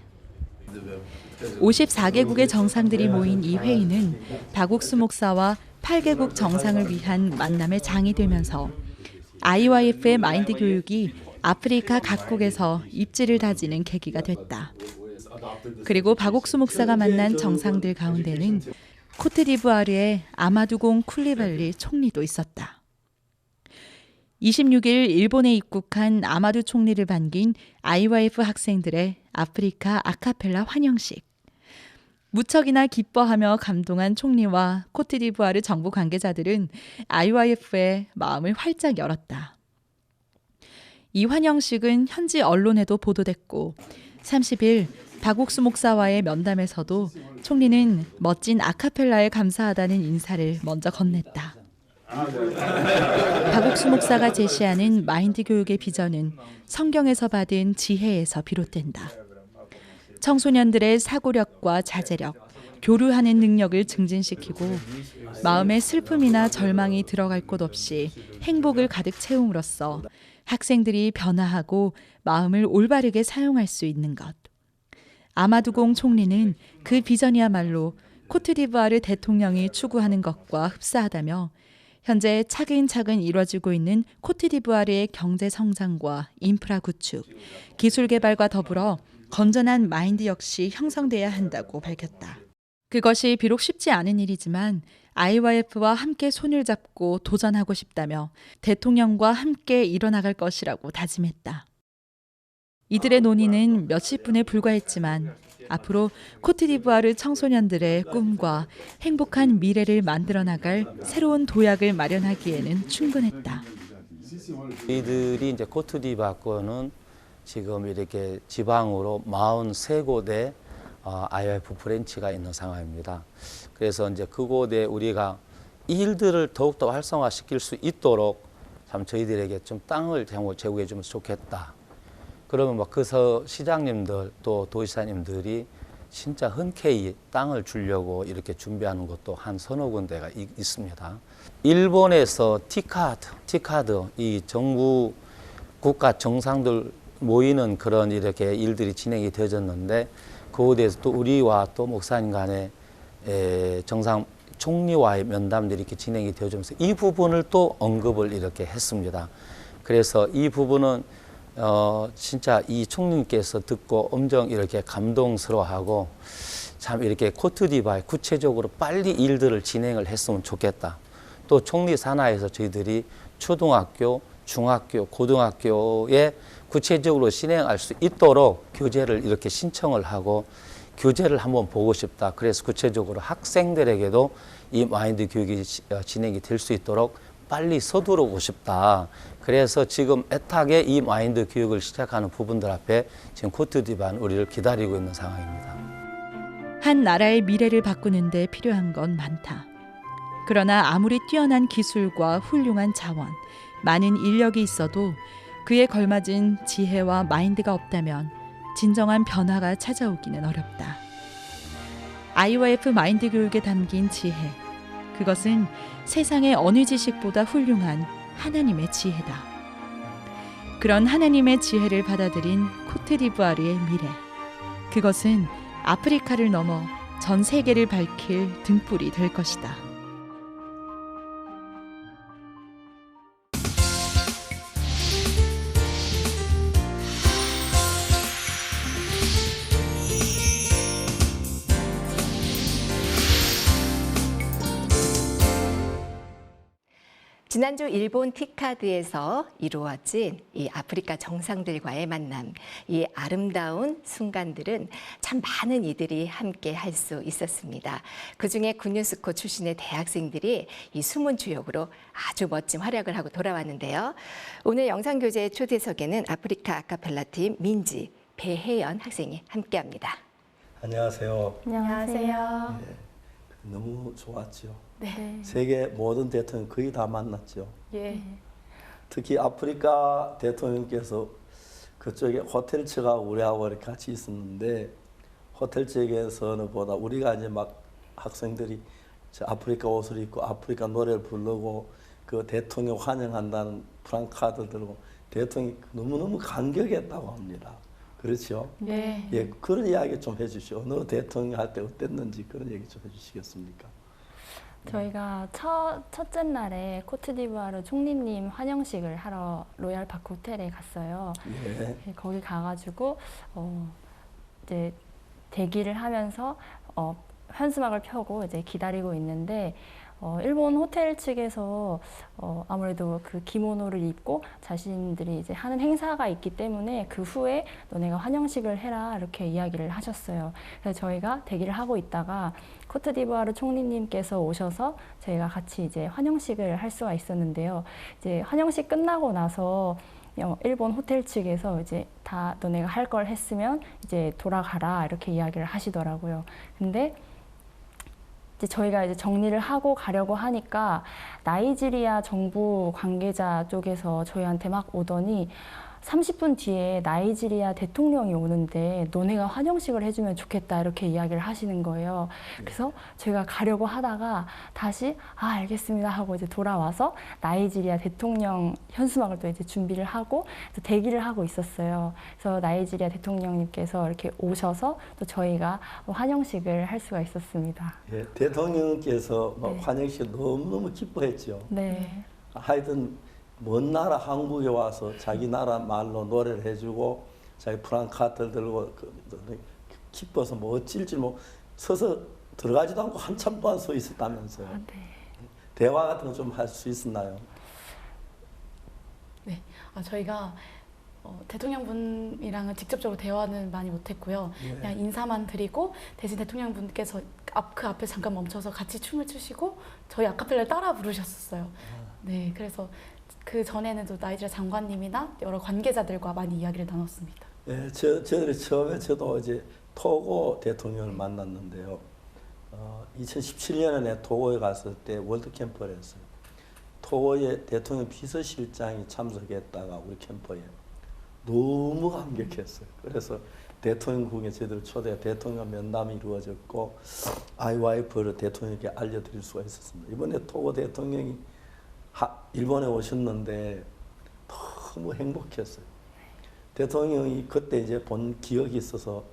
54개국의 정상들이 모인 이 회의는 박옥수 목사와 8개국 정상을 위한 만남의 장이 되면서 IYF의 마인드 교육이 아프리카 각국에서 입지를 다지는 계기가 됐다. 그리고 박옥수 목사가 만난 정상들 가운데는 코트디부아르의 아마두공 쿨리발리 총리도 있었다. 26일 일본에 입국한 아마두 총리를 반긴 IYF 학생들의 아프리카 아카펠라 환영식. 무척이나 기뻐하며 감동한 총리와 코트디부아르 정부 관계자들은 IYF의 마음을 활짝 열었다. 이 환영식은 현지 언론에도 보도됐고 30일 박옥수 목사와의 면담에서도 총리는 멋진 아카펠라에 감사하다는 인사를 먼저 건넸다. 박옥수 목사가 제시하는 마인드 교육의 비전은 성경에서 받은 지혜에서 비롯된다. 청소년들의 사고력과 자제력, 교류하는 능력을 증진시키고 마음에 슬픔이나 절망이 들어갈 곳 없이 행복을 가득 채움으로써 학생들이 변화하고 마음을 올바르게 사용할 수 있는 것. 아마두공 총리는 그 비전이야말로 코트디부아르 대통령이 추구하는 것과 흡사하다며 현재 차근차근 이뤄지고 있는 코트디부아르의 경제 성장과 인프라 구축, 기술 개발과 더불어 건전한 마인드 역시 형성돼야 한다고 밝혔다. 그것이 비록 쉽지 않은 일이지만 IYF와 함께 손을 잡고 도전하고 싶다며 대통령과 함께 일어나갈 것이라고 다짐했다. 이들의 논의는 몇십 분에 불과했지만 앞으로 코트디부아르 청소년들의 꿈과 행복한 미래를 만들어 나갈 새로운 도약을 마련하기에는 충분했다. 이들이 이제 코트디부아르는 지금 이렇게 지방으로 43곳에 IYF 브랜치가 있는 상황입니다. 그래서 이제 그곳에 우리가 이 일들을 더욱더 활성화시킬 수 있도록 참 저희들에게 좀 땅을 제공해 주면 좋겠다. 그러면 그 시장님들 또 도지사님들이 진짜 흔쾌히 땅을 주려고 이렇게 준비하는 것도 한 서너 군데가 있습니다. 일본에서 티카드 이 정부 국가 정상들 모이는 그런 이렇게 일들이 진행이 되어졌는데 그거에 대해서 또 우리와 또 목사님 간의 정상 총리와의 면담들이 이렇게 진행이 되어지면서 이 부분을 또 언급을 이렇게 했습니다. 그래서 이 부분은 진짜 이 총리님께서 듣고 엄청 이렇게 감동스러워하고 참 이렇게 코트디부아르 구체적으로 빨리 일들을 진행을 했으면 좋겠다. 또 총리 산하에서 저희들이 초등학교, 중학교, 고등학교에 구체적으로 진행할 수 있도록 교재를 이렇게 신청을 하고 교재를 한번 보고 싶다. 그래서 구체적으로 학생들에게도 이 마인드 교육이 진행이 될 수 있도록 빨리 서두르고 싶다. 그래서 지금 애타게 이 마인드 교육을 시작하는 부분들 앞에 지금 코트디부아르는 우리를 기다리고 있는 상황입니다. 한 나라의 미래를 바꾸는 데 필요한 건 많다. 그러나 아무리 뛰어난 기술과 훌륭한 자원, 많은 인력이 있어도 그에 걸맞은 지혜와 마인드가 없다면 진정한 변화가 찾아오기는 어렵다. IYF 마인드 교육에 담긴 지혜, 그것은 세상의 어느 지식보다 훌륭한 하나님의 지혜다. 그런 하나님의 지혜를 받아들인 코트디부아르의 미래, 그것은 아프리카를 넘어 전 세계를 밝힐 등불이 될 것이다. 지난주 일본 티카드에서 이루어진 이 아프리카 정상들과의 만남, 이 아름다운 순간들은 참 많은 이들이 함께 할 수 있었습니다. 그중에 군유스코 출신의 대학생들이 이 숨은 주역으로 아주 멋진 활약을 하고 돌아왔는데요. 오늘 영상교재 초대석에는 아프리카 아카펠라 팀 민지, 배혜연 학생이 함께합니다. 안녕하세요. 안녕하세요. 네, 너무 좋았죠. 네. 세계 모든 대통령 거의 다 만났죠. 예. 특히 아프리카 대통령께서 그쪽에 호텔 측하고 우리하고 이렇게 같이 있었는데 호텔 측에서는 보다 우리가 이제 막 학생들이 저 아프리카 옷을 입고 아프리카 노래를 부르고 그 대통령 환영한다는 프랑카드 들고 대통령이 너무너무 감격했다고 합니다. 그렇죠? 네. 예, 그런 이야기 좀 해주시오. 어느 대통령 할 때 어땠는지 그런 얘기 좀 해주시겠습니까? 저희가 첫째 날에 코트디부아르 총리님 환영식을 하러 로얄 파크 호텔에 갔어요. 예. 거기 가가지고 이제 대기를 하면서 현수막을 펴고 이제 기다리고 있는데 일본 호텔 측에서 아무래도 그 기모노를 입고 자신들이 이제 하는 행사가 있기 때문에 그 후에 너네가 환영식을 해라 이렇게 이야기를 하셨어요. 그래서 저희가 대기를 하고 있다가 코트디부아르 총리님께서 오셔서 저희가 같이 이제 환영식을 할 수가 있었는데요. 이제 환영식 끝나고 나서 일본 호텔 측에서 이제 다 너네가 할 걸 했으면 이제 돌아가라 이렇게 이야기를 하시더라고요. 근데 이제 저희가 이제 정리를 하고 가려고 하니까 나이지리아 정부 관계자 쪽에서 저희한테 막 오더니 30분 뒤에 나이지리아 대통령이 오는데 너네가 환영식을 해주면 좋겠다 이렇게 이야기를 하시는 거예요. 그래서 저희가 가려고 하다가 다시 알겠습니다 하고 이제 돌아와서 나이지리아 대통령 현수막을 또 이제 준비를 하고 또 대기를 하고 있었어요. 그래서 나이지리아 대통령님께서 이렇게 오셔서 또 저희가 환영식을 할 수가 있었습니다. 예, 대통령께서 네. 환영식 너무너무 기뻐했죠. 네. 하여튼 먼 나라 한국에 와서 자기 나라 말로 노래를 해주고 자기 프랑카드를 들고 기뻐서 뭐 어찔지 뭐 서서 들어가지도 않고 한참 동안 서 있었다면서요. 네. 대화 같은 거 좀 할 수 있었나요? 네, 저희가 대통령분이랑은 직접적으로 대화는 많이 못했고요. 네. 그냥 인사만 드리고 대신 대통령분께서 그 앞에 잠깐 멈춰서 같이 춤을 추시고 저희 아카펠라를 따라 부르셨었어요. 네, 그래서 그 전에는 또 나이지리아 장관님이나 여러 관계자들과 많이 이야기를 나눴습니다. 예, 저들이 처음에 저도 이제 토고 대통령을 만났는데요. 2017년에 토고에 갔을 때 월드 캠프를 했어요. 토고에 대통령 비서실장이 참석했다가 우리 캠프에 너무 감격했어요. 그래서 대통령궁에 저희들 대통령 면담이 이루어졌고 IYF를 대통령께 알려드릴 수가 있었습니다. 이번에 토고 대통령이 일본에 오셨는데 너무 행복했어요. 대통령이 그때 이제 본 기억이 있어서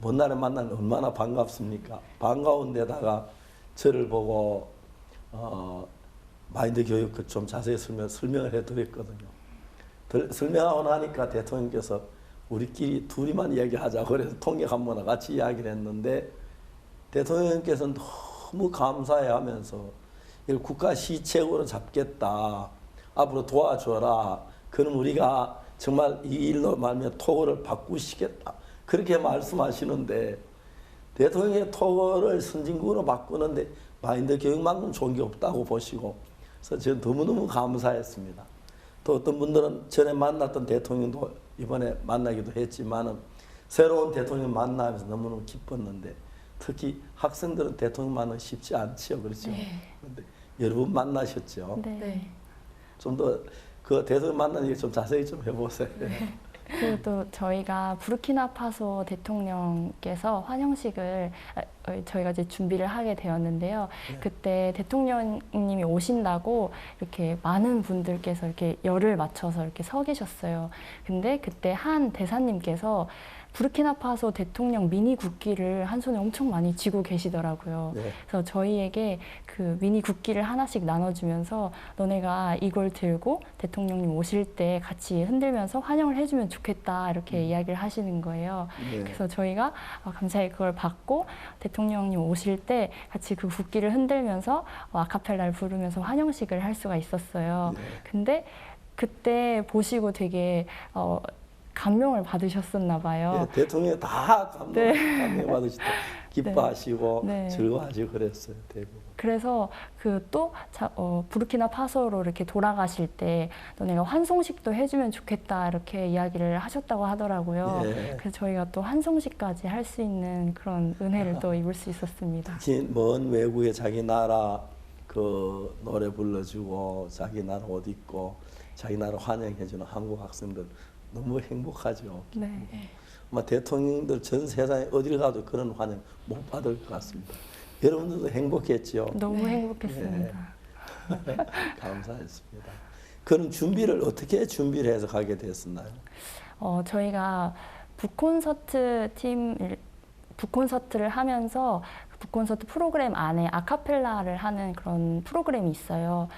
먼 날에 만나면 얼마나 반갑습니까? 반가운 데다가 저를 보고 마인드 교육 좀 자세히 설명을 해드렸거든요. 설명하고 나니까 대통령께서 우리끼리 둘이만 이야기하자고 그래서 통역 한 번에 같이 이야기를 했는데 대통령께서 너무 감사해하면서 이걸 국가 시책으로 잡겠다. 앞으로 도와줘라. 그럼 우리가 정말 이 일로 말미암아 토고를 바꾸시겠다. 그렇게 말씀하시는데 대통령의 토고를 선진국으로 바꾸는데 마인드 교육만큼 좋은 게 없다고 보시고 그래서 저는 너무너무 감사했습니다. 또 어떤 분들은 전에 만났던 대통령도 이번에 만나기도 했지만은 새로운 대통령 만나면서 너무너무 기뻤는데 특히 학생들은 대통령 만나기 쉽지 않죠. 그렇죠? 그런데 여러분 만나셨죠? 네. 좀 더 그 대통령 만나는 얘기 좀 자세히 좀 해보세요. 그리고 또 저희가 부르키나파소 대통령께서 환영식을 저희가 이제 준비를 하게 되었는데요. 그때 대통령님이 오신다고 이렇게 많은 분들께서 이렇게 열을 맞춰서 이렇게 서 계셨어요. 근데 그때 한 대사님께서 부르키나파소 대통령 미니 국기를 한 손에 엄청 많이 쥐고 계시더라고요. 그래서 저희에게 그 미니 국기를 하나씩 나눠주면서 너네가 이걸 들고 대통령님 오실 때 같이 흔들면서 환영을 해주면 좋겠다 이렇게 이야기를 하시는 거예요. 그래서 저희가 감사히 그걸 받고 대통령님 오실 때 같이 그 국기를 흔들면서 아카펠라를 부르면서 환영식을 할 수가 있었어요. 근데 그때 보시고 되게 감명을 받으셨었나 봐요. 네, 대통령이 다 감명 받으시고 기뻐하시고 즐거워하시고 그랬어요. 대부분. 그래서 그 또 부르키나파소로 이렇게 돌아가실 때 너네가 환송식도 해주면 좋겠다 이렇게 이야기를 하셨다고 하더라고요. 그래서 저희가 또 환송식까지 할 수 있는 그런 은혜를 또 입을 수 있었습니다. 특히 먼 외국에 자기 나라 그 노래 불러주고 자기 나라 옷 입고 자기 나라 환영해주는 한국 학생들 너무 행복하죠. 아마 대통령들 전 세상에 어딜 가도 그런 환영 못 받을 것 같습니다. 여러분들도 행복했죠? 너무 행복했습니다. 감사했습니다. 그럼 준비를 어떻게 준비를 해서 가게 됐었나요? 저희가 북콘서트를 하면서 북콘서트 프로그램 안에 아카펠라를 하는 그런 프로그램이 있어요.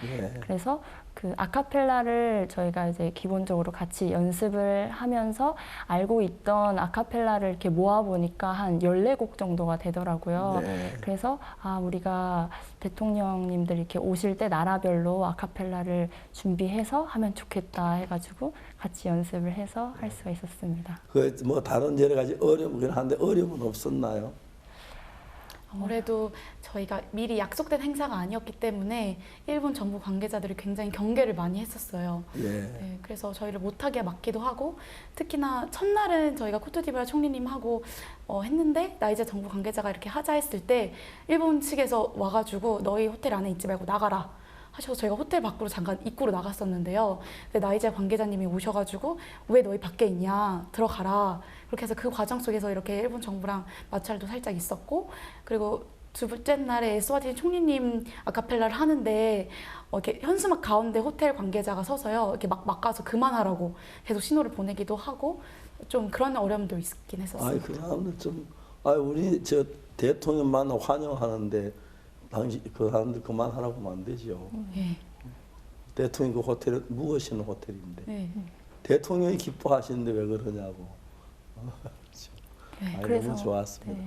그래서 그 아카펠라를 저희가 이제 기본적으로 같이 연습을 하면서 알고 있던 아카펠라를 이렇게 모아보니까 한 14곡 정도가 되더라고요. 그래서 우리가 대통령님들 이렇게 오실 때 나라별로 아카펠라를 준비해서 하면 좋겠다 해가지고 같이 연습을 해서 할 수가 있었습니다. 그 뭐 다른 여러 가지 어려움은 한데 어려움은 없었나요? 아무래도 저희가 미리 약속된 행사가 아니었기 때문에 일본 정부 관계자들이 굉장히 경계를 많이 했었어요. 네, 그래서 저희를 못하게 막기도 하고 특히나 첫날은 저희가 코트디부아르 총리님하고 했는데 나이제 정부 관계자가 이렇게 하자 했을 때 일본 측에서 와가지고 너희 호텔 안에 있지 말고 나가라 하셔서 저희가 호텔 밖으로 잠깐 입구로 나갔었는데요. 근데 나이제 관계자님이 오셔가지고 왜 너희 밖에 있냐 들어가라 그렇게 해서 그 과정 속에서 이렇게 일본 정부랑 마찰도 살짝 있었고 그리고 두 번째 날에 에스와티니 총리님 아카펠라를 하는데 이렇게 현수막 가운데 호텔 관계자가 서서요 이렇게 막 막아서 그만하라고 계속 신호를 보내기도 하고 좀 그런 어려움도 있긴 했었어요. 그 사람들 좀 우리 저 대통령 만나 환영하는데 당시 그 사람들 그만하라고 하면 안 되죠. 대통령 그 호텔은 묵으시는 호텔인데 대통령이 기뻐하시는데 왜 그러냐고. 너무 좋았습니다.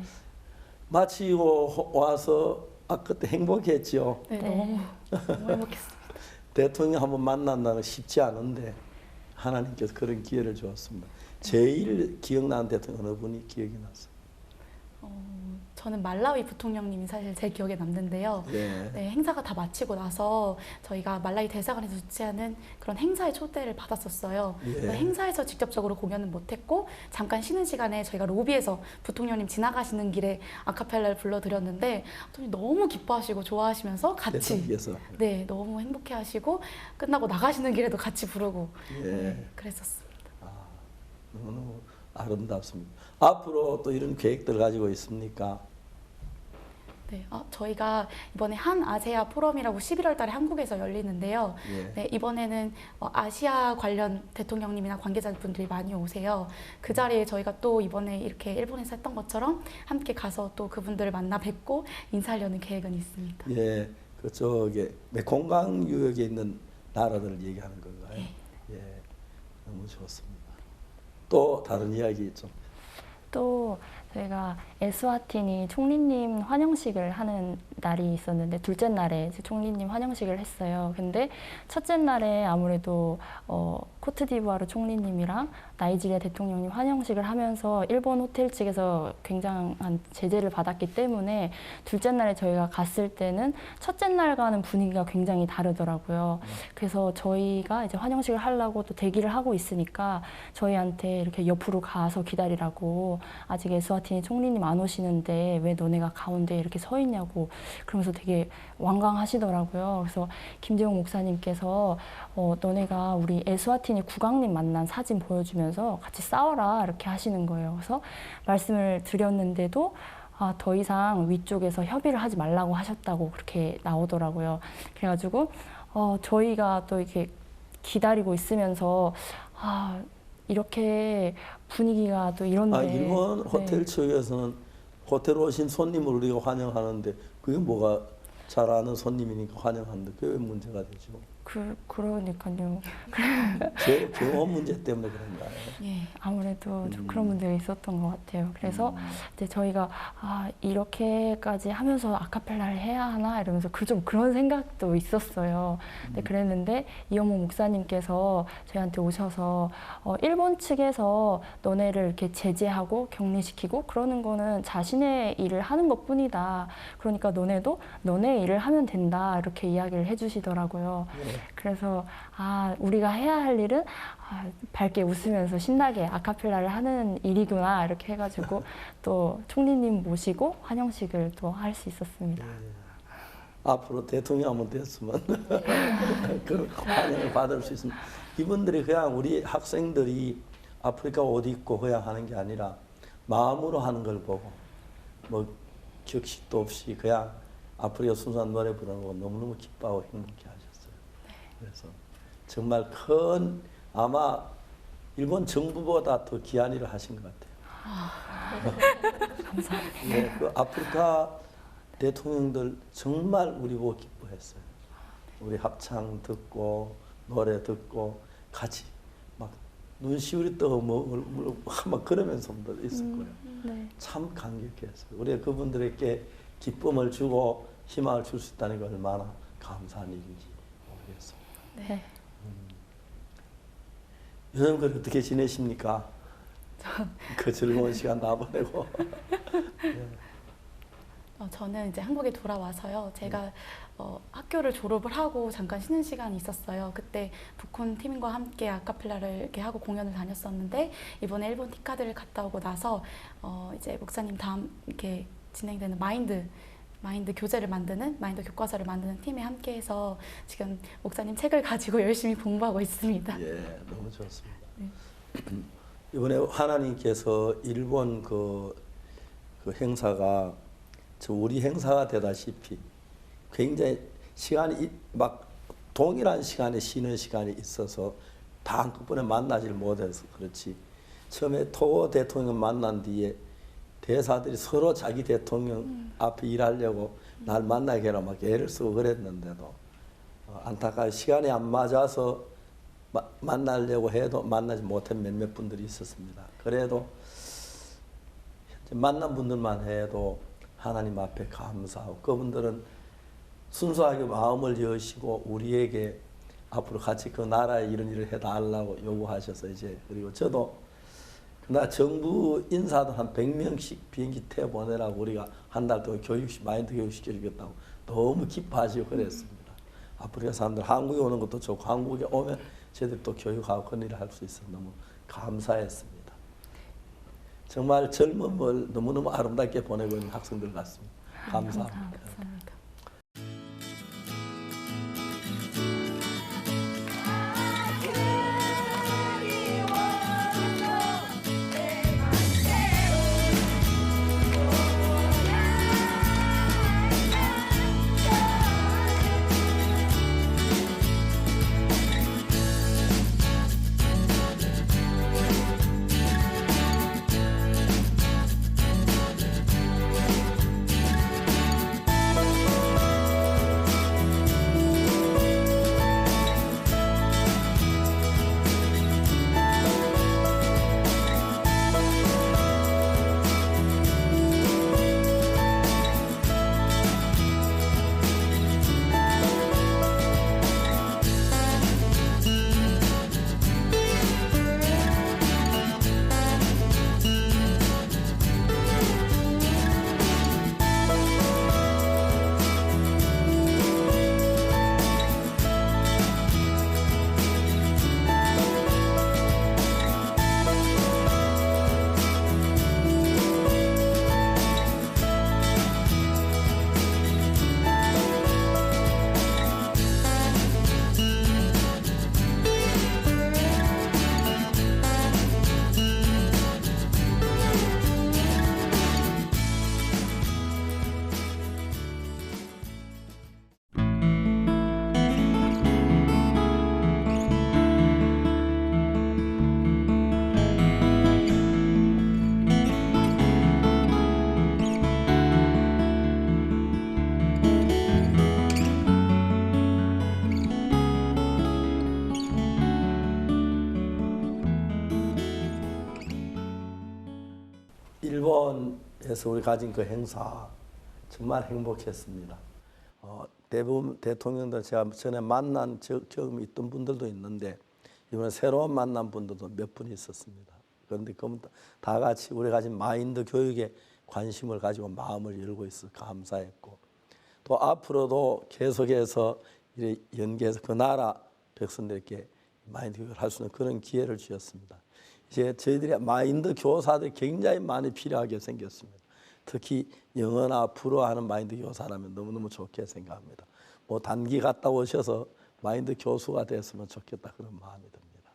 마치고 와서 그때 행복했죠. 너무 행복했습니다. 대통령 한번 만난다는 건 쉽지 않은데 하나님께서 그런 기회를 주었습니다. 제일 기억나는 대통령 어느 분이 기억이 났어요? 저는 말라위 부통령님이 사실 제 기억에 남는데요. 네, 행사가 다 마치고 나서 저희가 말라위 대사관에서 주최하는 그런 행사에 초대를 받았었어요. 행사에서 직접적으로 공연은 못했고 잠깐 쉬는 시간에 저희가 로비에서 부통령님 지나가시는 길에 아카펠라를 불러드렸는데 너무 기뻐하시고 좋아하시면서 같이 너무 행복해하시고 끝나고 나가시는 길에도 같이 부르고 그랬었습니다. 너무너무 아름답습니다. 앞으로 또 이런 계획들 가지고 있습니까? 네, 저희가 이번에 한 아세아 포럼이라고 11월 달에 한국에서 열리는데요. 예. 네, 이번에는 아시아 관련 대통령님이나 관계자분들이 많이 오세요. 그 자리에 저희가 또 이번에 이렇게 일본에서 했던 것처럼 함께 가서 또 그분들을 만나 뵙고 인사하려는 계획은 있습니다. 예, 그쪽에 메콩강 유역에 있는 나라들을 얘기하는 건가요? 예, 너무 좋습니다. 또 다른 이야기 좀. 또 저희가 에스와티니 총리님 환영식을 하는 날이 있었는데 둘째 날에 이제 총리님 환영식을 했어요. 근데 첫째 날에 아무래도 코트디부아르 총리님이랑 나이지리아 대통령님 환영식을 하면서 일본 호텔 측에서 굉장한 제재를 받았기 때문에 둘째 날에 저희가 갔을 때는 첫째 날과는 분위기가 굉장히 다르더라고요. 그래서 저희가 이제 환영식을 하려고 또 대기를 하고 있으니까 저희한테 이렇게 옆으로 가서 기다리라고, 아직 에스와티니 총리님 안 오시는데 왜 너네가 가운데 이렇게 서 있냐고 그러면서 되게 완강하시더라고요. 그래서 김재용 목사님께서 너네가 우리 에스와티니 국왕님 만난 사진 보여주면서 같이 싸워라 이렇게 하시는 거예요. 그래서 말씀을 드렸는데도 더 이상 위쪽에서 협의를 하지 말라고 하셨다고 그렇게 나오더라고요. 그래가지고 저희가 또 이렇게 기다리고 있으면서 이렇게 분위기가 또 이런데. 일본 호텔 네. 측에서는 호텔 오신 손님을 우리가 환영하는데 그게 뭐가 잘 아는 손님이니까 환영하는데 그게 왜 문제가 되죠? 그러니까요. 제 경험 문제 때문에 그런가요? 예, 아무래도 좀 그런 문제가 있었던 것 같아요. 그래서 이제 저희가 이렇게까지 하면서 아카펠라를 해야 하나 이러면서 좀 그런 생각도 있었어요. 근데 그랬는데 이영모 목사님께서 저희한테 오셔서 일본 측에서 너네를 이렇게 제재하고 격리시키고 그러는 거는 자신의 일을 하는 것뿐이다. 그러니까 너네도 너네 일을 하면 된다. 이렇게 이야기를 해주시더라고요. 그래서 우리가 해야 할 일은 밝게 웃으면서 신나게 아카펠라를 하는 일이구나 이렇게 해가지고 또 총리님 모시고 환영식을 또 할 수 있었습니다. 앞으로 대통령 한번 됐으면 그런 환영을 받을 수 있으면, 이분들이 그냥 우리 학생들이 아프리카 옷 입고 그냥 하는 게 아니라 마음으로 하는 걸 보고 뭐 격식도 없이 그냥 아프리카 순수한 노래 부르는 거 너무너무 기뻐하고 행복해 하셨어요. 그래서 정말 아마 일본 정부보다 더 귀한 일을 하신 것 같아요. 감사합니다. 네, 그 아프리카 대통령들 정말 우리 보고 기뻐했어요. 우리 합창 듣고 노래 듣고 같이 막 눈시울이 떠 막 그러면서 있을 거예요. 네. 참 감격했어요. 우리가 그분들에게 기쁨을 주고 희망을 줄 수 있다는 게 얼마나 감사한 일인지 모르겠어요. 네. 요즘 그 어떻게 지내십니까? 그 즐거운 시간 다 보내고. 저는 이제 한국에 돌아와서요. 제가 학교를 졸업을 하고 잠깐 쉬는 시간이 있었어요. 그때 북콘 팀과 함께 아카펠라를 이렇게 하고 공연을 다녔었는데 이번에 일본 티카드를 갔다 오고 나서 이제 목사님 다음 이렇게 진행되는 마인드 교재를 만드는 마인드 교과서를 만드는 팀에 함께해서 지금 목사님 책을 가지고 열심히 공부하고 있습니다. 예, 너무 좋습니다. 네. 이번에 하나님께서 일본 그 행사가 우리 행사가 되다시피 굉장히 시간이 막 동일한 시간에 쉬는 시간이 있어서 다 한꺼번에 만나질 못해서 그렇지. 처음에 토고 대통령 만난 뒤에 대사들이 서로 자기 대통령 앞에 일하려고 날 만나게 해라 막 애를 쓰고 그랬는데도 안타까워 시간이 안 맞아서 만나려고 해도 만나지 못한 몇몇 분들이 있었습니다. 그래도 만난 분들만 해도 하나님 앞에 감사하고 그분들은 순수하게 마음을 여시고 우리에게 앞으로 같이 그 나라에 이런 일을 해달라고 요구하셔서 이제 그리고 저도 그날 정부 인사도 한 100명씩 비행기 태 보내라고 우리가 한 달 동안 마인드 교육 시켜주겠다고 너무 기뻐하시고 그랬습니다. 아프리카 사람들 한국에 오는 것도 좋고 한국에 오면 저희들 또 교육하고 그런 일을 할 수 있어서 너무 감사했습니다. 정말 젊음을 너무너무 아름답게 보내고 있는 학생들 같습니다. 감사합니다. 감사합니다. 일본에서 우리 가진 그 행사 정말 행복했습니다. 대부분 대통령들 제가 전에 만난 경험이 있던 분들도 있는데 이번에 새로운 만난 분들도 몇 분 있었습니다. 그런데 다 같이 우리 가진 마인드 교육에 관심을 가지고 마음을 열고 있어 감사했고 또 앞으로도 계속해서 연계해서 그 나라 백성들에게 마인드 교육을 할 수 있는 그런 기회를 주셨습니다. 이제 저희들이 마인드 교사들이 굉장히 많이 필요하게 생겼습니다. 특히 영어나 불어하는 마인드 교사라면 너무너무 좋게 생각합니다. 뭐 단기 갔다 오셔서 마인드 교수가 됐으면 좋겠다 그런 마음이 듭니다.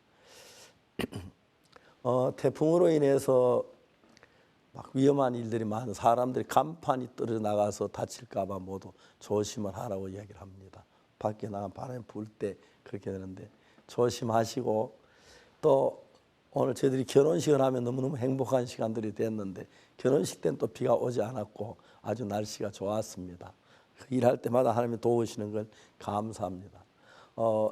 태풍으로 인해서 막 위험한 일들이 많은 사람들이 간판이 떨어져 나가서 다칠까 봐 모두 조심을 하라고 이야기를 합니다. 밖에 나가 바람이 불 때 그렇게 되는데 조심하시고 또 오늘 저희들이 결혼식을 하면 너무너무 행복한 시간들이 됐는데 결혼식 때는 또 비가 오지 않았고 아주 날씨가 좋았습니다. 일할 때마다 하나님이 도우시는 걸 감사합니다.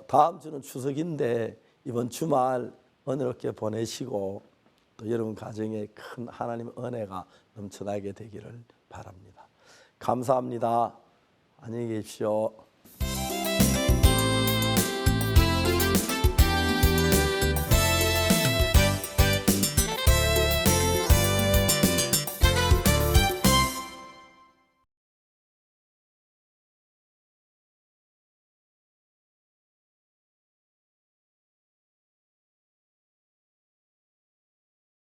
다음 주는 추석인데 이번 주말 은혜롭게 보내시고 또 여러분 가정에 큰 하나님의 은혜가 넘쳐나게 되기를 바랍니다. 감사합니다. 안녕히 계십시오.